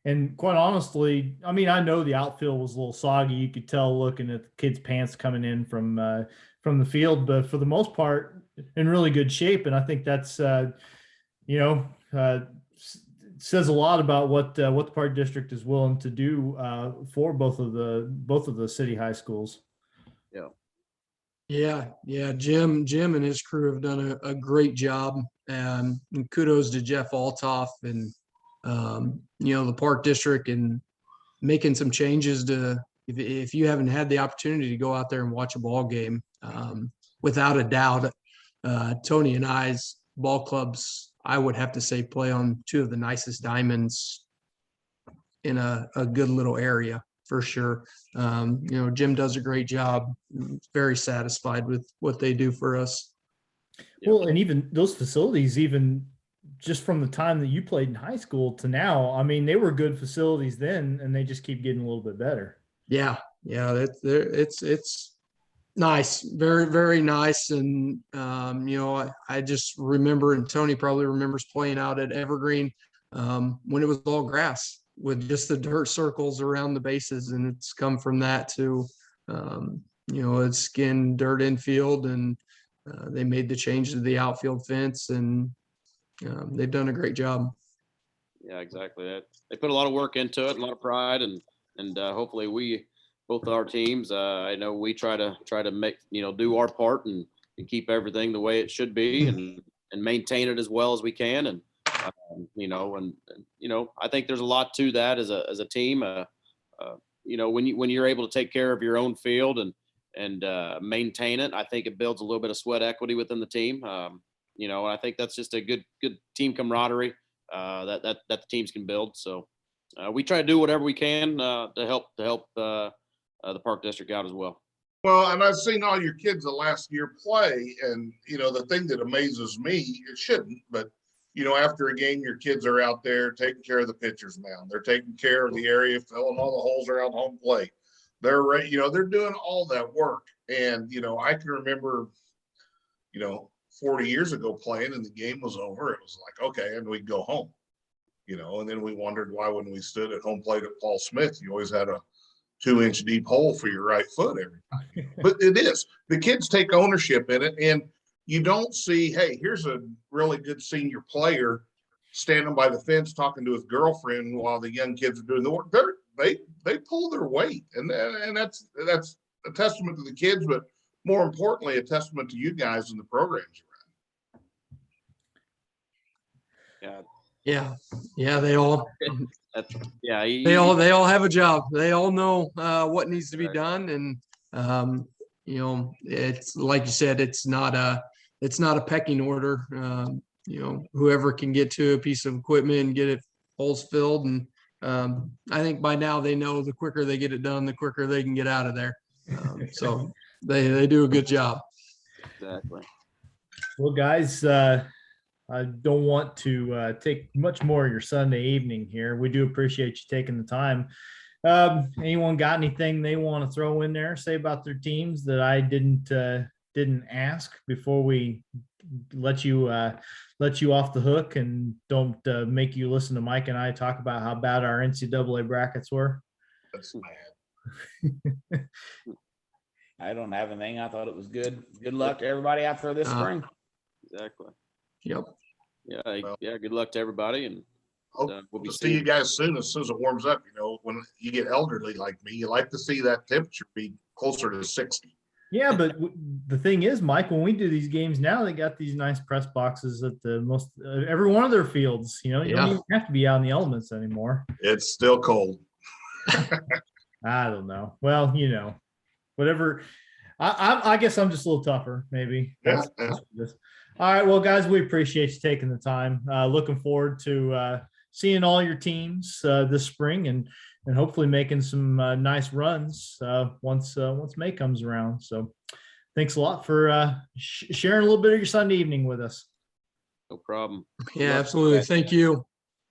And quite honestly, I mean, I know the outfield was a little soggy. You could tell looking at the kids' pants coming in from the field, but for the most part, in really good shape. And I think that's, says a lot about what the Park District is willing to do for both of the city high schools. Yeah. Jim and his crew have done a great job. And kudos to Jeff Altoff and, the Park District, and making some changes to, if you haven't had the opportunity to go out there and watch a ball game, without a doubt, Tony and I's ball clubs, I would have to say, play on two of the nicest diamonds in a good little area. For sure. Jim does a great job. Very satisfied with what they do for us. Well, and even those facilities, even just from the time that you played in high school to now, I mean, they were good facilities then, and they just keep getting a little bit better. Yeah. It's nice. Very, very nice. And, I just remember, and Tony probably remembers playing out at Evergreen when it was all grass, with just the dirt circles around the bases. And it's come from that to, it's skin dirt infield, and they made the change to the outfield fence, and they've done a great job. Yeah, exactly. They put a lot of work into it, a lot of pride, and hopefully we, both our teams, I know we try to make, do our part and keep everything the way it should be, and maintain it as well as we can. And, I think there's a lot to that as a team. When you're able to take care of your own field and maintain it, I think it builds a little bit of sweat equity within the team. I think that's just a good team camaraderie that the teams can build. So we try to do whatever we can to help the Park District out as well. Well, and I've seen all your kids the last year play, and the thing that amazes me, it shouldn't, but after a game, your kids are out there taking care of the pitcher's mound. They're taking care of the area, filling all the holes around home plate. They're ready, they're doing all that work. And, I can remember, 40 years ago playing, and the game was over. It was like, okay, and we'd go home, and then we wondered why when we stood at home plate at Paul Smith, you always had a 2-inch deep hole for your right foot every time. But it is. The kids take ownership in it, and you don't see, hey, here's a really good senior player standing by the fence talking to his girlfriend while the young kids are doing the work. They pull their weight, and that's a testament to the kids, but more importantly, a testament to you guys and the programs you're Yeah. Yeah. They all, they all have a job. They all know what needs to be done. And, it's like you said, it's not a pecking order. Whoever can get to a piece of equipment and get it holes filled. And I think by now they know the quicker they get it done, the quicker they can get out of there. So they do a good job. Exactly. Well, guys, I don't want to take much more of your Sunday evening here. We do appreciate you taking the time. Anyone got anything they want to throw in there, say about their teams that I didn't ask before we let you off the hook and don't make you listen to Mike and I talk about how bad our NCAA brackets were? That's bad. I don't have anything. I thought it was good. Good luck to everybody out there this spring. Exactly. Yep. Yeah. Well- Yeah. Good luck to everybody. And Hope we'll be to see you seeing. guys soon as it warms up. You know, when you get elderly like me, you like to see that temperature be closer to 60. Yeah, but the thing is, Mike, when we do these games now, they got these nice press boxes at the most every one of their fields. You know, you don't even have to be out in the elements anymore. It's still cold. I don't know. Well, you know, whatever. I guess I'm just a little tougher, maybe. Yeah. All right. Well, guys, we appreciate you taking the time. Looking forward to seeing all your teams this spring and hopefully making some nice runs once May comes around. So thanks a lot for sharing a little bit of your Sunday evening with us. No problem. Yeah, absolutely. Thank you.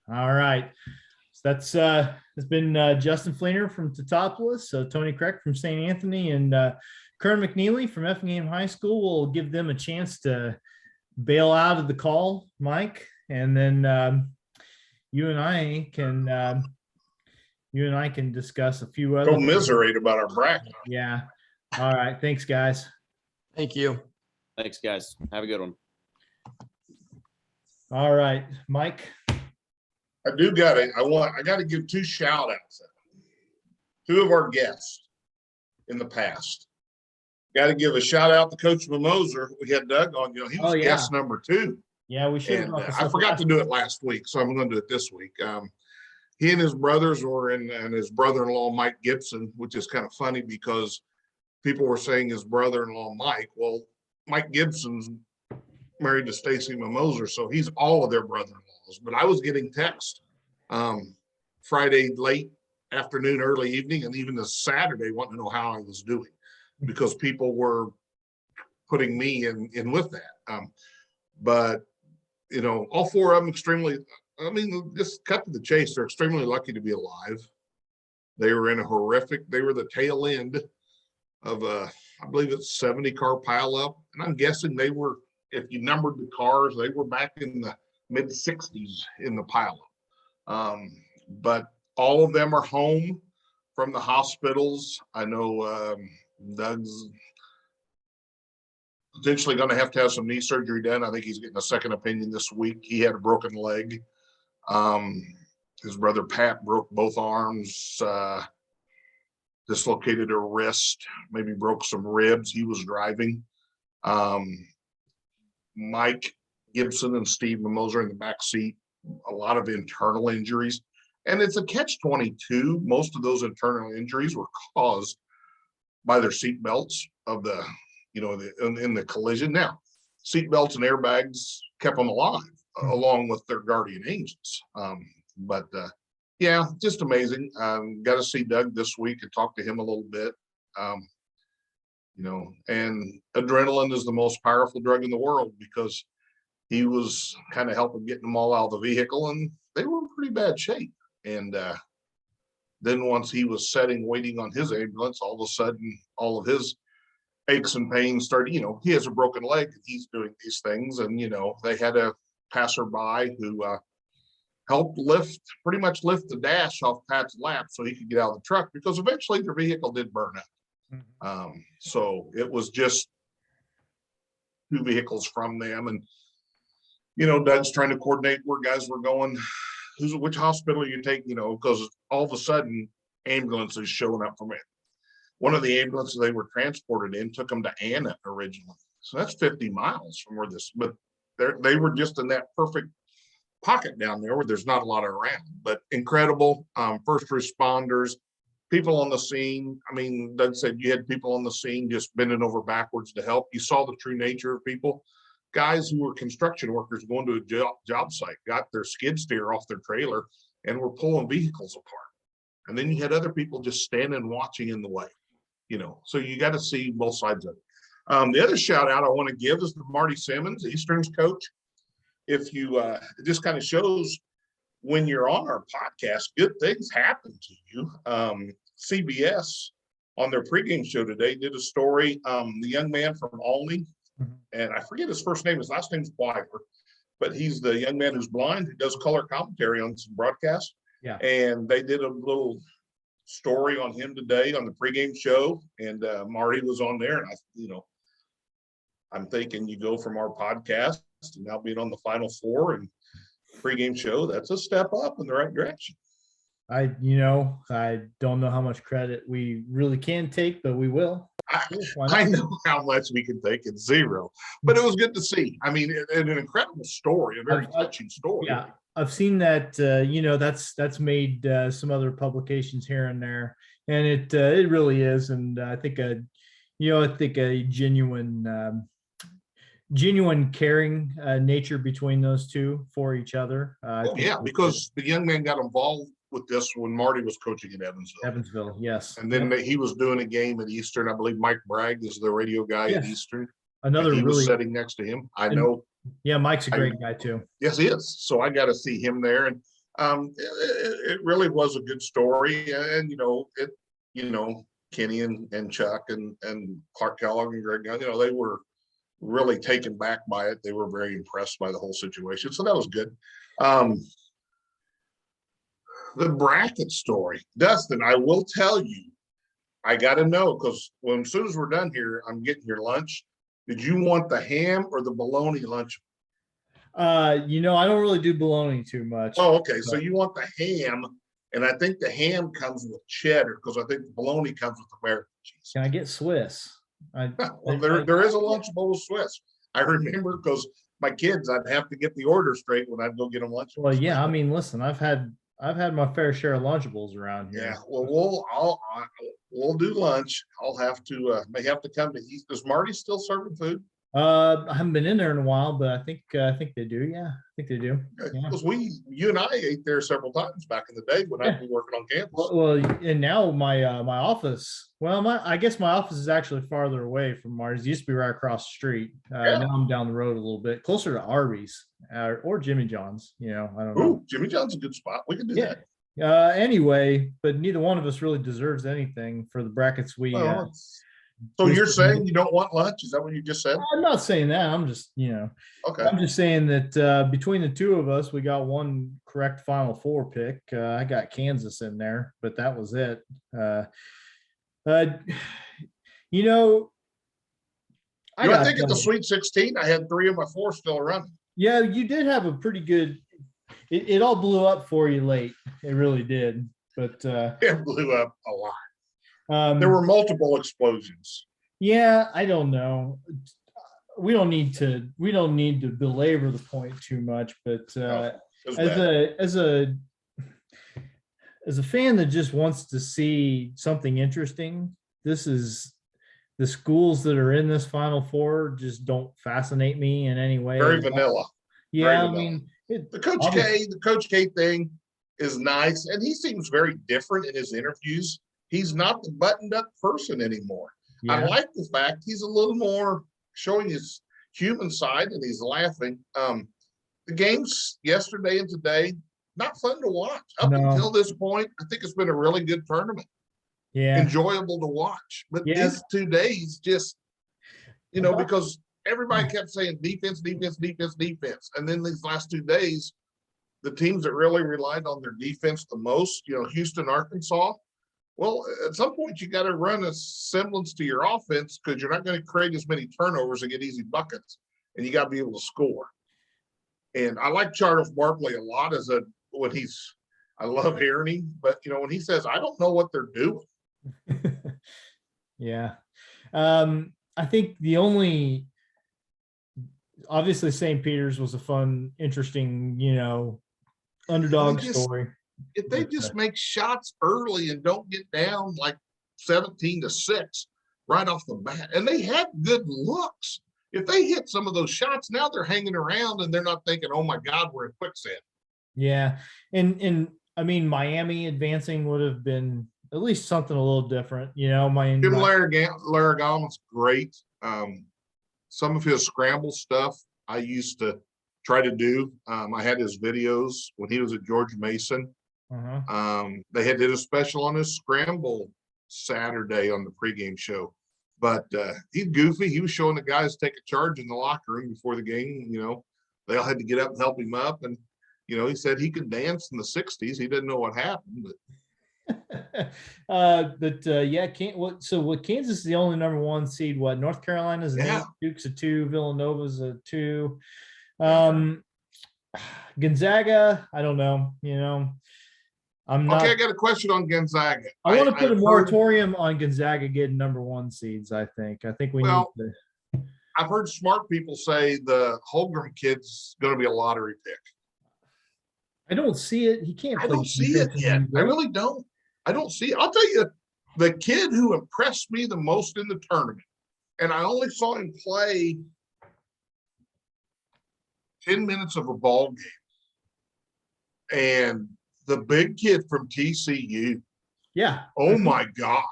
All right. So it's been Justin Fleener from Teutopolis, Tony Kreke from St. Anthony, and Curran McNeely from Effingham High School. We'll give them a chance to bail out of the call, Mike, and then you and I can discuss a few other. Commiserate about our bracket. Yeah. All right. Thanks, guys. Thank you. Thanks, guys. Have a good one. All right, Mike. I got to give 2 shout outs. 2 of our guests in the past. Got to give a shout out to Coach Mimoser. We had Doug on, you know, he was guest number 2. Yeah, we should. And I forgot to do it last week, so I'm going to do it this week. He and his brothers were in, and his brother-in-law, Mike Gibson, which is kind of funny because people were saying his brother-in-law, Mike. Well, Mike Gibson's married to Stacy Mimoser, so he's all of their brother-in-laws. But I was getting text Friday late afternoon, early evening, and even this Saturday wanting to know how I was doing because people were putting me in with that. But, you know, all 4 of them just cut to the chase. They're extremely lucky to be alive. They were they were the tail end of I believe it's 70-car pileup. And I'm guessing they were, if you numbered the cars, they were back in the mid-60s in the pileup. But all of them are home from the hospitals. I know Doug's potentially going to have some knee surgery done. I think he's getting a second opinion this week. He had a broken leg. His brother Pat broke both arms, dislocated a wrist, maybe broke some ribs. He was driving. Mike Gibson and Steve Mimoser in the back seat, a lot of internal injuries. And it's a catch-22. Most of those internal injuries were caused by their seat belts of the, you know, in the collision. Now, seat belts and airbags kept them alive along with their guardian angels. Yeah, just amazing. Got to see Doug this week and talk to him a little bit. You know, and adrenaline is the most powerful drug in the world because he was kind of helping getting them all out of the vehicle and they were in pretty bad shape. And then once he was waiting on his ambulance, all of a sudden, all of his aches and pains started, you know, he has a broken leg and he's doing these things. And, you know, they had a passerby who helped pretty much lift the dash off Pat's lap so he could get out of the truck because eventually their vehicle did burn up. So it was just 2 vehicles from them. And, you know, Doug's trying to coordinate where guys were going, which hospital you take, you know, because all of a sudden ambulances showing up from it. One of the ambulances they were transported in took them to Anna originally. So that's 50 miles from where but they were just in that perfect pocket down there where there's not a lot around, but incredible. First responders, people on the scene. I mean, Doug said you had people on the scene just bending over backwards to help. You saw the true nature of people. Guys who were construction workers going to a job site, got their skid steer off their trailer and were pulling vehicles apart. And then you had other people just standing watching in the way, you know, so you got to see both sides of it. The other shout out I want to give is to Marty Simmons, Eastern's coach. if you, it just kind of shows when you're on our podcast, good things happen to you. CBS on their pregame show today did a story. The young man from Olney, and I forget his first name, his last name's Weiler, but he's the young man who's blind who does color commentary on some broadcasts. Yeah. And they did a little story on him today on the pregame show, and Marty was on there. And I'm thinking you go from our podcast to now being on the Final Four and pregame show. That's a step up in the right direction. I don't know how much credit we really can take, but we will. I know how much we can take. It's zero, but it was good to see. I mean, an incredible story, a very touching story. Yeah, I've seen that. That's made some other publications here and there, and it really is. And I think a genuine caring nature between those two for each other. Because the young man got involved with this when Marty was coaching at Evansville, yes. And then he was doing a game at Eastern. I believe Mike Bragg is the radio guy at Eastern. He was sitting next to him. I know. Yeah, Mike's a great guy too. Yes, he is. So I got to see him there, and it really was a good story. And Kenny and Chuck and Clark Kellogg and Greg, they were really taken back by it. They were very impressed by the whole situation. So that was good. The bracket story, Dustin, I will tell you, I got to know, because as soon as we're done here, I'm getting your lunch. Did you want the ham or the bologna lunch? I don't really do bologna too much. Oh, okay. So you want the ham, and I think the ham comes with cheddar, because I think the bologna comes with American cheese. Can I get Swiss? There is a Lunchable with Swiss. I remember, because my kids, I'd have to get the order straight when I'd go get them lunch. Well, yeah. I mean, listen, I've had my fair share of Lunchables around here. Yeah. Well, we'll do lunch. I'll have to may have to come to East. Is Marty still serving food? I haven't been in there in a while, but I think they do. Yeah, I think they do. Because you and I ate there several times back in the day when I'd be working on campus. Well, and now my office. Well, I guess my office is actually farther away from Marty's. It used to be right across the street. Now I'm down the road a little bit, closer to Arby's or Jimmy John's. I don't know. Ooh, Jimmy John's a good spot. We can do that. Anyway, but neither one of us really deserves anything for the brackets we. So you're saying you don't want lunch? Is that what you just said? I'm not saying that. I'm just, okay. I'm just saying that between the two of us, we got one correct Final Four pick. I got Kansas in there, but that was it. I think at the Sweet 16, I had 3 of my 4 still running. Yeah, you did have a pretty good. It all blew up for you late. It really did. But it blew up a lot. There were multiple explosions. Yeah, I don't know. We don't need to belabor the point too much, but as a fan that just wants to see something interesting, this is the schools that are in this Final Four just don't fascinate me in any way. Very vanilla. Yeah, very I vanilla. mean, the Coach K thing is nice, and he seems very different in his interviews. He's not the buttoned up person anymore. Yeah. I like the fact he's a little more showing his human side, and he's laughing. The games yesterday and today, not fun to watch. Up until this point, I think it's been a really good tournament. Yeah. Enjoyable to watch. But these 2 days just, because everybody kept saying defense. And then these last 2 days, the teams that really relied on their defense the most, Houston, Arkansas, well, at some point, you got to run a semblance to your offense, because you're not going to create as many turnovers and get easy buckets, and you got to be able to score. And I like Charles Barkley a lot I love hearing him, but when he says, I don't know what they're doing. Yeah. I think obviously St. Peter's was a fun, interesting, underdog story. If they just make shots early and don't get down like 17-6 right off the bat, and they had good looks. If they hit some of those shots, now they're hanging around and they're not thinking, oh my God, we're in quicksand. Yeah. And I mean, Miami advancing would have been at least something a little different, Jim Larragam's great. Some of his scramble stuff, I used to try to do. I had his videos when he was at George Mason. They had did a special on his scramble Saturday on the pregame show, but he's goofy. He was showing the guys take a charge in the locker room before the game. They all had to get up and help him up, and he said he could dance in the 60s. He didn't know what happened, but what Kansas is the only number 1 seed. What, North Carolina's an 8, Duke's a 2, Villanova's a 2. Gonzaga, I don't know. I'm not. Okay, I got a question on Gonzaga. I want to put a I've moratorium on Gonzaga getting number 1 seeds. I think we need to. I've heard smart people say the Holmgren kid's going to be a lottery pick. I don't see it. He can't. I don't see it yet. I really don't. I don't see it. I'll tell you, the kid who impressed me the most in the tournament, and I only saw him play 10 minutes of a ball game, and the big kid from TCU. Yeah. Oh my God.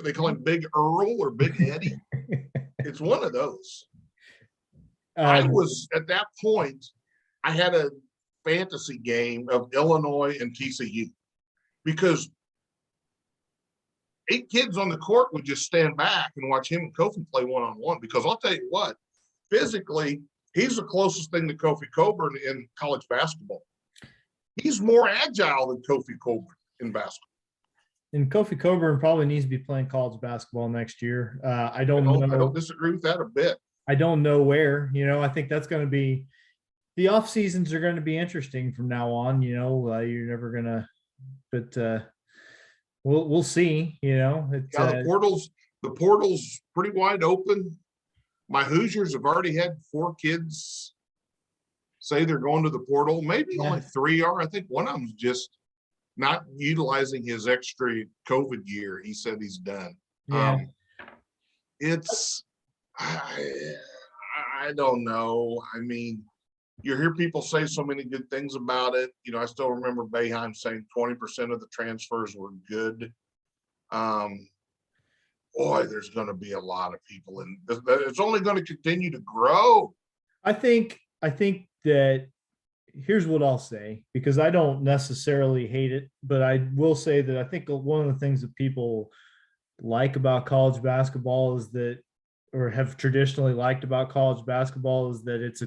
They call him Big Earl or Big Eddie. It's one of those. I was at that point, I had a fantasy game of Illinois and TCU because 8 kids on the court would just stand back and watch him and Kofi play one-on-one, because I'll tell you what, physically, he's the closest thing to Kofi Coburn in college basketball. He's more agile than Kofi Coburn in basketball. And Kofi Coburn probably needs to be playing college basketball next year. I don't disagree with that a bit. I don't know where. I think that's going to be – the off seasons are going to be interesting from now on. You're never going to – but we'll see. The portal's pretty wide open. My Hoosiers have already had 4 kids say they're going to the portal. Maybe only 3 are. I think one of them's just not utilizing his extra COVID year. He said he's done. Yeah. I don't know. I mean, you hear people say so many good things about it. I still remember Boeheim saying 20% of the transfers were good. Boy, there's going to be a lot of people, and it's only going to continue to grow. I think that here's what I'll say, because I don't necessarily hate it, but I will say that I think one of the things that people like about college basketball is that, or have traditionally liked about college basketball, is that it's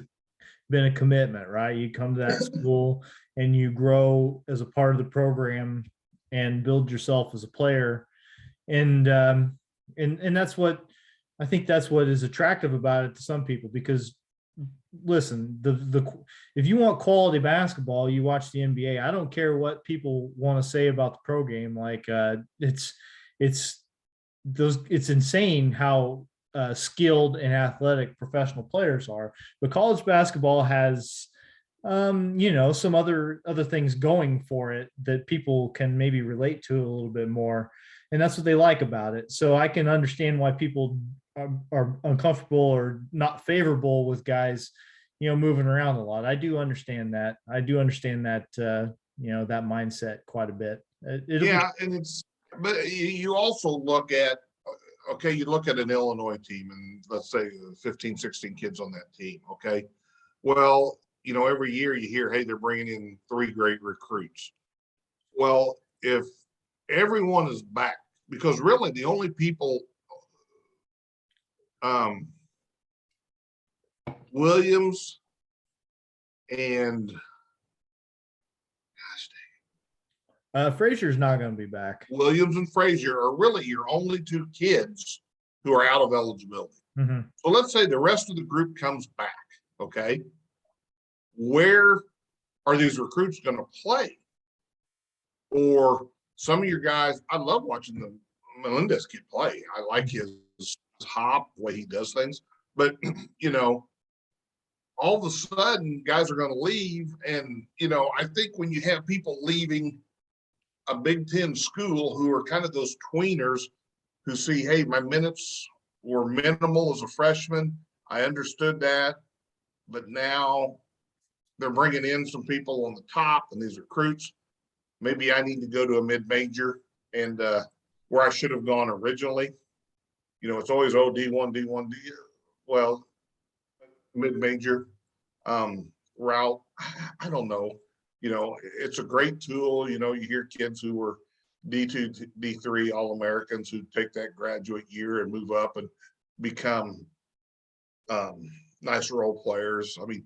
been a commitment, right? You come to that school and you grow as a part of the program and build yourself as a player. And that's what I think, that's what is attractive about it to some people, because listen, if you want quality basketball, you watch the NBA. I don't care what people want to say about the pro game. Like it's insane how skilled and athletic professional players are. But college basketball has some other things going for it that people can maybe relate to a little bit more, and that's what they like about it. So I can understand why people are uncomfortable or not favorable with guys moving around a lot. I do understand that. that mindset quite a bit. But you also look at, you look at an Illinois team, and let's say 15, 16 kids on that team. Okay. Well, every year you hear, hey, they're bringing in 3 great recruits. Well, if everyone is back, because really the only people, Williams and Frazier's not going to be back. Williams and Frazier are really your only 2 kids who are out of eligibility. Mm-hmm. So let's say the rest of the group comes back. Okay. Where are these recruits going to play? Or some of your guys, I love watching the Melendez kid play. I like his hop, the way he does things. But, all of a sudden guys are going to leave. And, I think when you have people leaving a Big Ten school who are kind of those tweeners who see, hey, my minutes were minimal as a freshman, I understood that, but now they're bringing in some people on the top and these recruits. Maybe I need to go to a mid-major, and where I should have gone originally. It's always D1, D1, D. Well, mid-major. route, I don't know. You know, it's a great tool. You know, you hear kids who were D2, D3 All-Americans who take that graduate year and move up and become nice role players. I mean,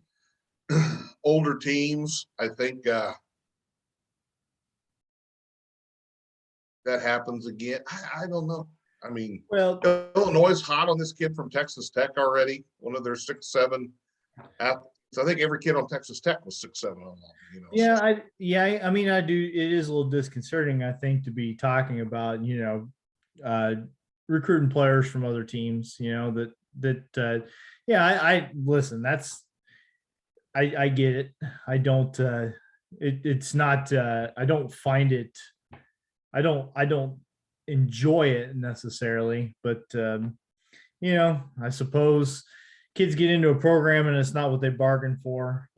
older teams, I think that happens again. I don't know. I mean, Well, Illinois is hot on this kid from Texas Tech already. One of their 6'7" athletes. I think every kid on Texas Tech was 6'7" on that, you know. yeah, I mean, I do. It is a little disconcerting, I think, to be talking about, recruiting players from other teams, yeah, I listen, I get it. I don't, it's not, I don't find it, I don't enjoy it necessarily, but, I suppose kids get into a program and it's not what they bargained for.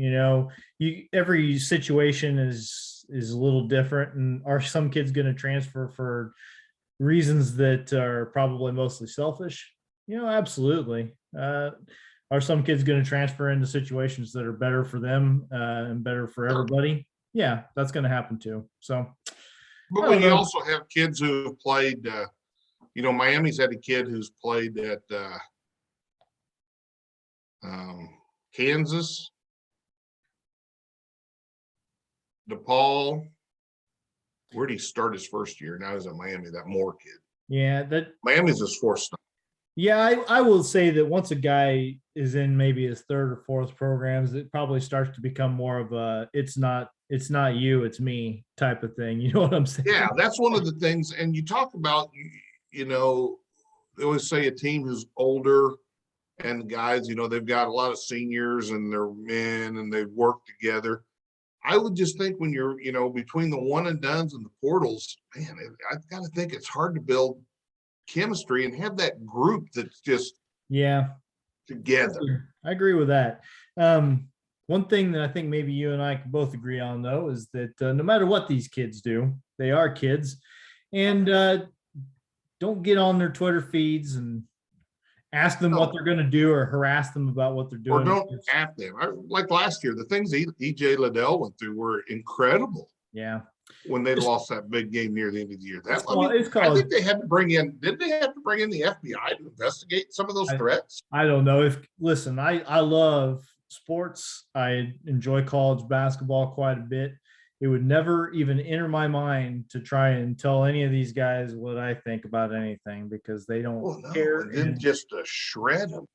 Every situation is a little different. And are some kids going to transfer for reasons that are probably mostly selfish? Absolutely. Are some kids going to transfer into situations that are better for them and better for everybody? Yeah, that's going to happen too. So, but when you also have kids who have played, Miami's had a kid who's played at Kansas, DePaul. Where did he start his first year? Now he's at Miami, that Moore kid. Yeah, Miami's his fourth stop. Yeah, I will say that once a guy is in maybe his third or fourth programs, it probably starts to become more of a it's not you, it's me type of thing. You know what I'm saying? Yeah, that's one of the things. And you talk about, they always say a team who's older and the guys, they've got a lot of seniors and they're men and they've worked together. I would just think when you're, between the one and dones and the portals, man, I've got to think it's hard to build chemistry and have that group that's just together. I agree with that. One thing that I think maybe you and I can both agree on, though, is that no matter what these kids do, they are kids, and don't get on their Twitter feeds and ask them what they're going to do or harass them about what they're doing. Or don't at them. Like last year, the things EJ Liddell went through were incredible. Yeah. When they lost that big game near the end of the year. I think they had to bring in, did they have to bring in the FBI to investigate some of those threats? I don't know. Listen, I love sports. I enjoy college basketball quite a bit. It would never even enter my mind to try and tell any of these guys what I think about anything because they don't care. And then just to shred them.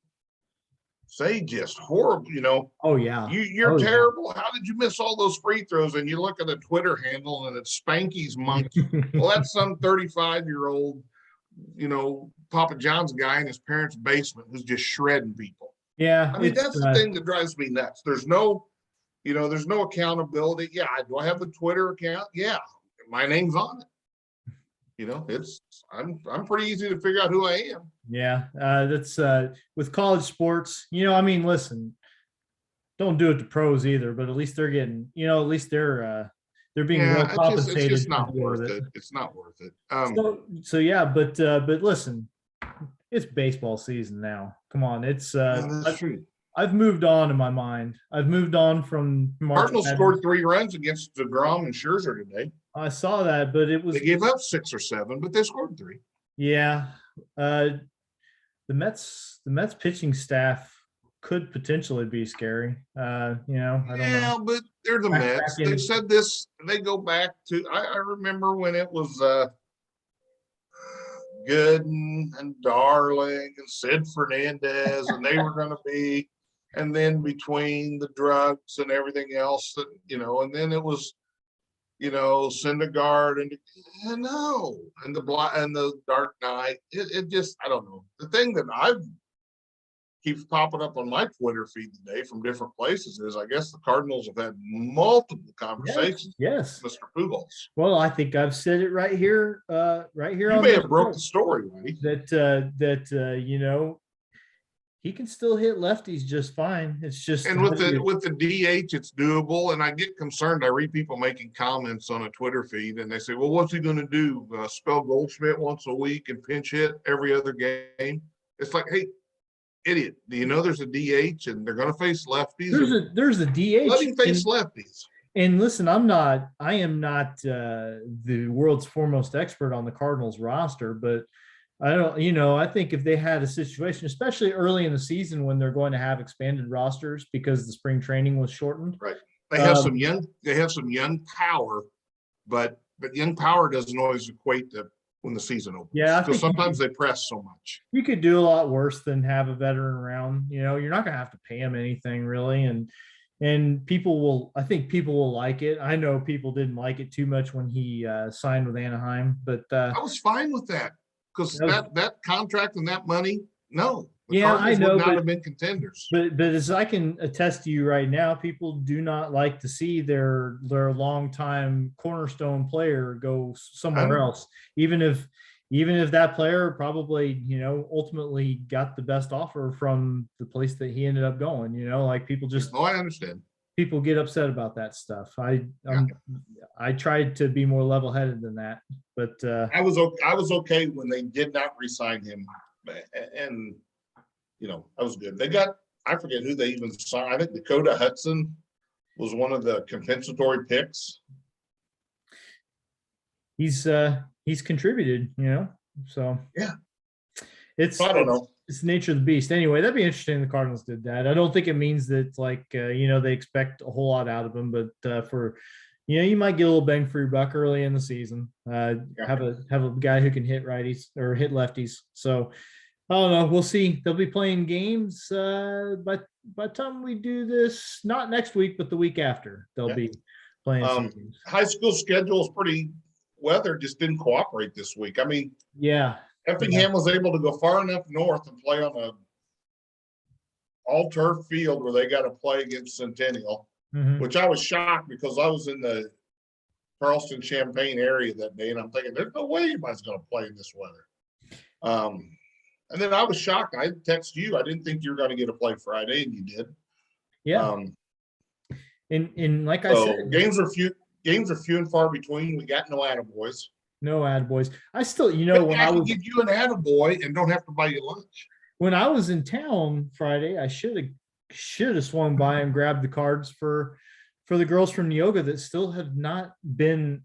Say just horrible, Oh yeah. You're terrible. Yeah. How did you miss all those free throws? And you look at the Twitter handle and it's Spanky's Monkey. Well, that's some 35-year-old, Papa John's guy in his parents' basement who's just shredding people. Yeah. I mean, that's the thing that drives me nuts. There's no accountability. Yeah. Do I have a Twitter account? Yeah. My name's on it. I'm pretty easy to figure out who I am. Yeah. That's with college sports, listen, don't do it to pros either, but at least they're getting, at least they're being well compensated. It's just not worth it. It's not worth it. So yeah, but listen, it's baseball season now. Come on. It's that's true. I've moved on in my mind. I've moved on from Cardinals scored 3 runs against DeGrom and Scherzer today. I saw that, but they gave up 6 or 7, but they scored 3. Yeah. The Mets pitching staff could potentially be scary. I don't know. But they're the Mets. They said this, they go back to, I remember when it was Gooden and Darling and Sid Fernandez, and they were going to be, and then between the drugs and everything else that, and then it was, Syndergaard and the Dark Knight. It just, I don't know. The thing that keeps popping up on my Twitter feed today from different places is I guess the Cardinals have had multiple conversations. Yes. With Mr. Pujols. Well, I think I've said it right here. You may have broke the story, buddy. That he can still hit lefties just fine. It's just with the DH, it's doable. And I get concerned. I read people making comments on a Twitter feed, and they say, "Well, what's he going to do? Spell Goldschmidt once a week and pinch hit every other game?" It's like, hey, idiot. Do you know there's a DH and they're going to face lefties? There's a DH. Let him face lefties. And listen, I am not the world's foremost expert on the Cardinals roster, but I think if they had a situation, especially early in the season when they're going to have expanded rosters because the spring training was shortened. Right. They have some young power, but young power doesn't always equate to when the season opens. Yeah. Because sometimes they press so much. You could do a lot worse than have a veteran around. You're not going to have to pay him anything really. And I think people will like it. I know people didn't like it too much when he signed with Anaheim, but I was fine with that because that contract and that money, no. The I know, would not have been contenders. But as I can attest to you right now, people do not like to see their longtime cornerstone player go somewhere else, even if that player probably ultimately got the best offer from the place that he ended up going. Like people just. Oh, I understand. People get upset about that stuff. I tried to be more level-headed than that, but I was okay when they did not re-sign him, and that was good. They got, I forget who they even signed. I think Dakota Hudson was one of the compensatory picks. He's contributed, so yeah, I don't know. It's the nature of the beast. Anyway, that'd be interesting. The Cardinals did that. I don't think it means that they expect a whole lot out of him, but for you might get a little bang for your buck early in the season. Have a guy who can hit righties or hit lefties. So I don't know. We'll see. They'll be playing games by the time we do this, not next week, but the week after. They'll be playing some games. High school schedule is pretty. Weather just didn't cooperate this week. I mean, Effingham was able to go far enough north and play on a all-turf field where they got to play against Centennial, which I was shocked because I was in the Charleston Champaign area that day, and I'm thinking, there's no way anybody's going to play in this weather. And then I was shocked. I texted you. I didn't think you were going to get to play Friday, and you did. Yeah. And like I said, games are few and far between. We got no attaboys. No attaboys. I still, when I would give you an attaboy and don't have to buy you lunch. When I was in town Friday, I should have swung by and grabbed the cards for the girls from Neoga that still have not been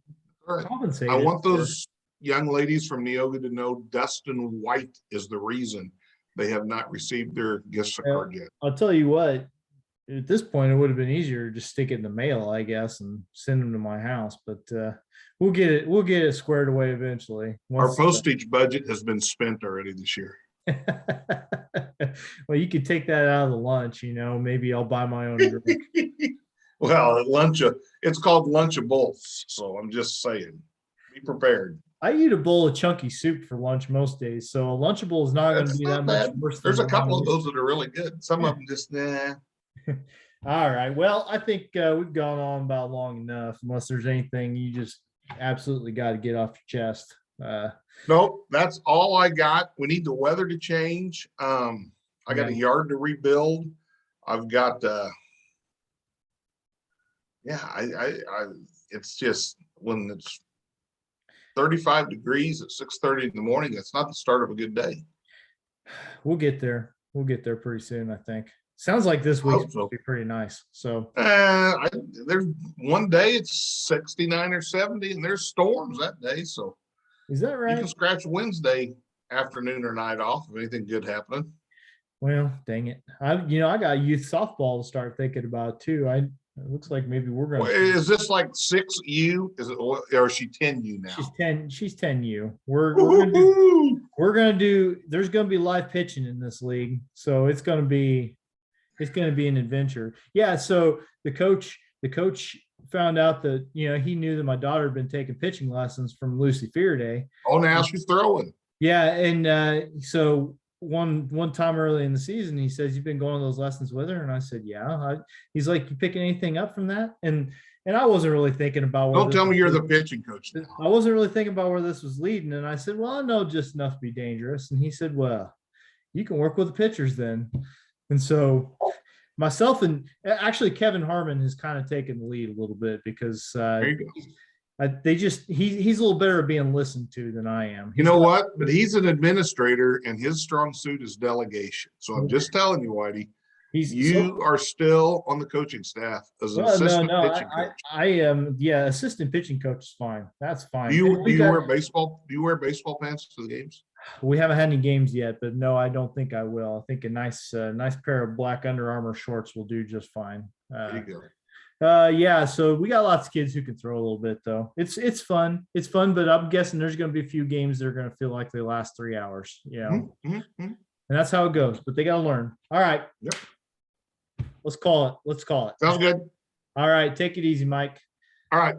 compensated. I want those young ladies from Neoga to know Dustin White is the reason they have not received their gift card yet. I'll tell you what, at this point, it would have been easier to just stick it in the mail, I guess, and send them to my house. But we'll get it squared away eventually. Our postage budget has been spent already this year. Well, you could take that out of the lunch, maybe I'll buy my own drink. Well, at lunch, it's called Lunchables. So I'm just saying, be prepared. I eat a bowl of chunky soup for lunch most days, so a Lunchable is not going to be that much worse. There's a couple of those that are really good. Some of them just nah. All right. Well, I think we've gone on about long enough. Unless there's anything you just absolutely got to get off your chest. Nope, that's all I got. We need the weather to change. I got a yard to rebuild. I've got it's just when it's 35 degrees at 6:30 in the morning, it's not the start of a good day. We'll get there. We'll get there pretty soon, I think. Sounds like this week's supposed to be pretty nice. So there's one day it's 69 or 70, and there's storms that day. So is that right? You can scratch Wednesday afternoon or night off if anything good happening. Well, dang it. I got youth softball to start thinking about too. It looks like maybe we're going to. Is this like 6U? Is it, or is she 10U now? She's 10U. We're going to do, there's going to be live pitching in this league. So it's going to be an adventure. Yeah. So the coach found out that, he knew that my daughter had been taking pitching lessons from Lucy Fearday. Oh, now she's throwing. Yeah. And so one time early in the season, he says, "You've been going to those lessons with her?" And I said, "Yeah." He's like, "You picking anything up from that?" And I wasn't really thinking about. Don't tell me you're the pitching coach now. I wasn't really thinking about where this was leading. And I said, "Well, I know just enough to be dangerous." And he said, "Well, you can work with the pitchers then." And so myself and actually Kevin Harmon has kind of taken the lead a little bit because there you go. He's a little better at being listened to than I am. You know what? But he's an administrator and his strong suit is delegation. So I'm just telling you, Whitey, you are still on the coaching staff as an assistant pitching coach. I am. Yeah, assistant pitching coach is fine. That's fine. Do you wear baseball? Do you wear baseball pants to the games? We haven't had any games yet, but no, I don't think I will. I think a nice pair of black Under Armour shorts will do just fine. There you go. Yeah, so we got lots of kids who can throw a little bit though. It's fun. It's fun, but I'm guessing there's going to be a few games that are going to feel like they last 3 hours, you know. And that's how it goes, but they got to learn. All right. Yep. Let's call it. Sounds good. All right, take it easy, Mike. All right.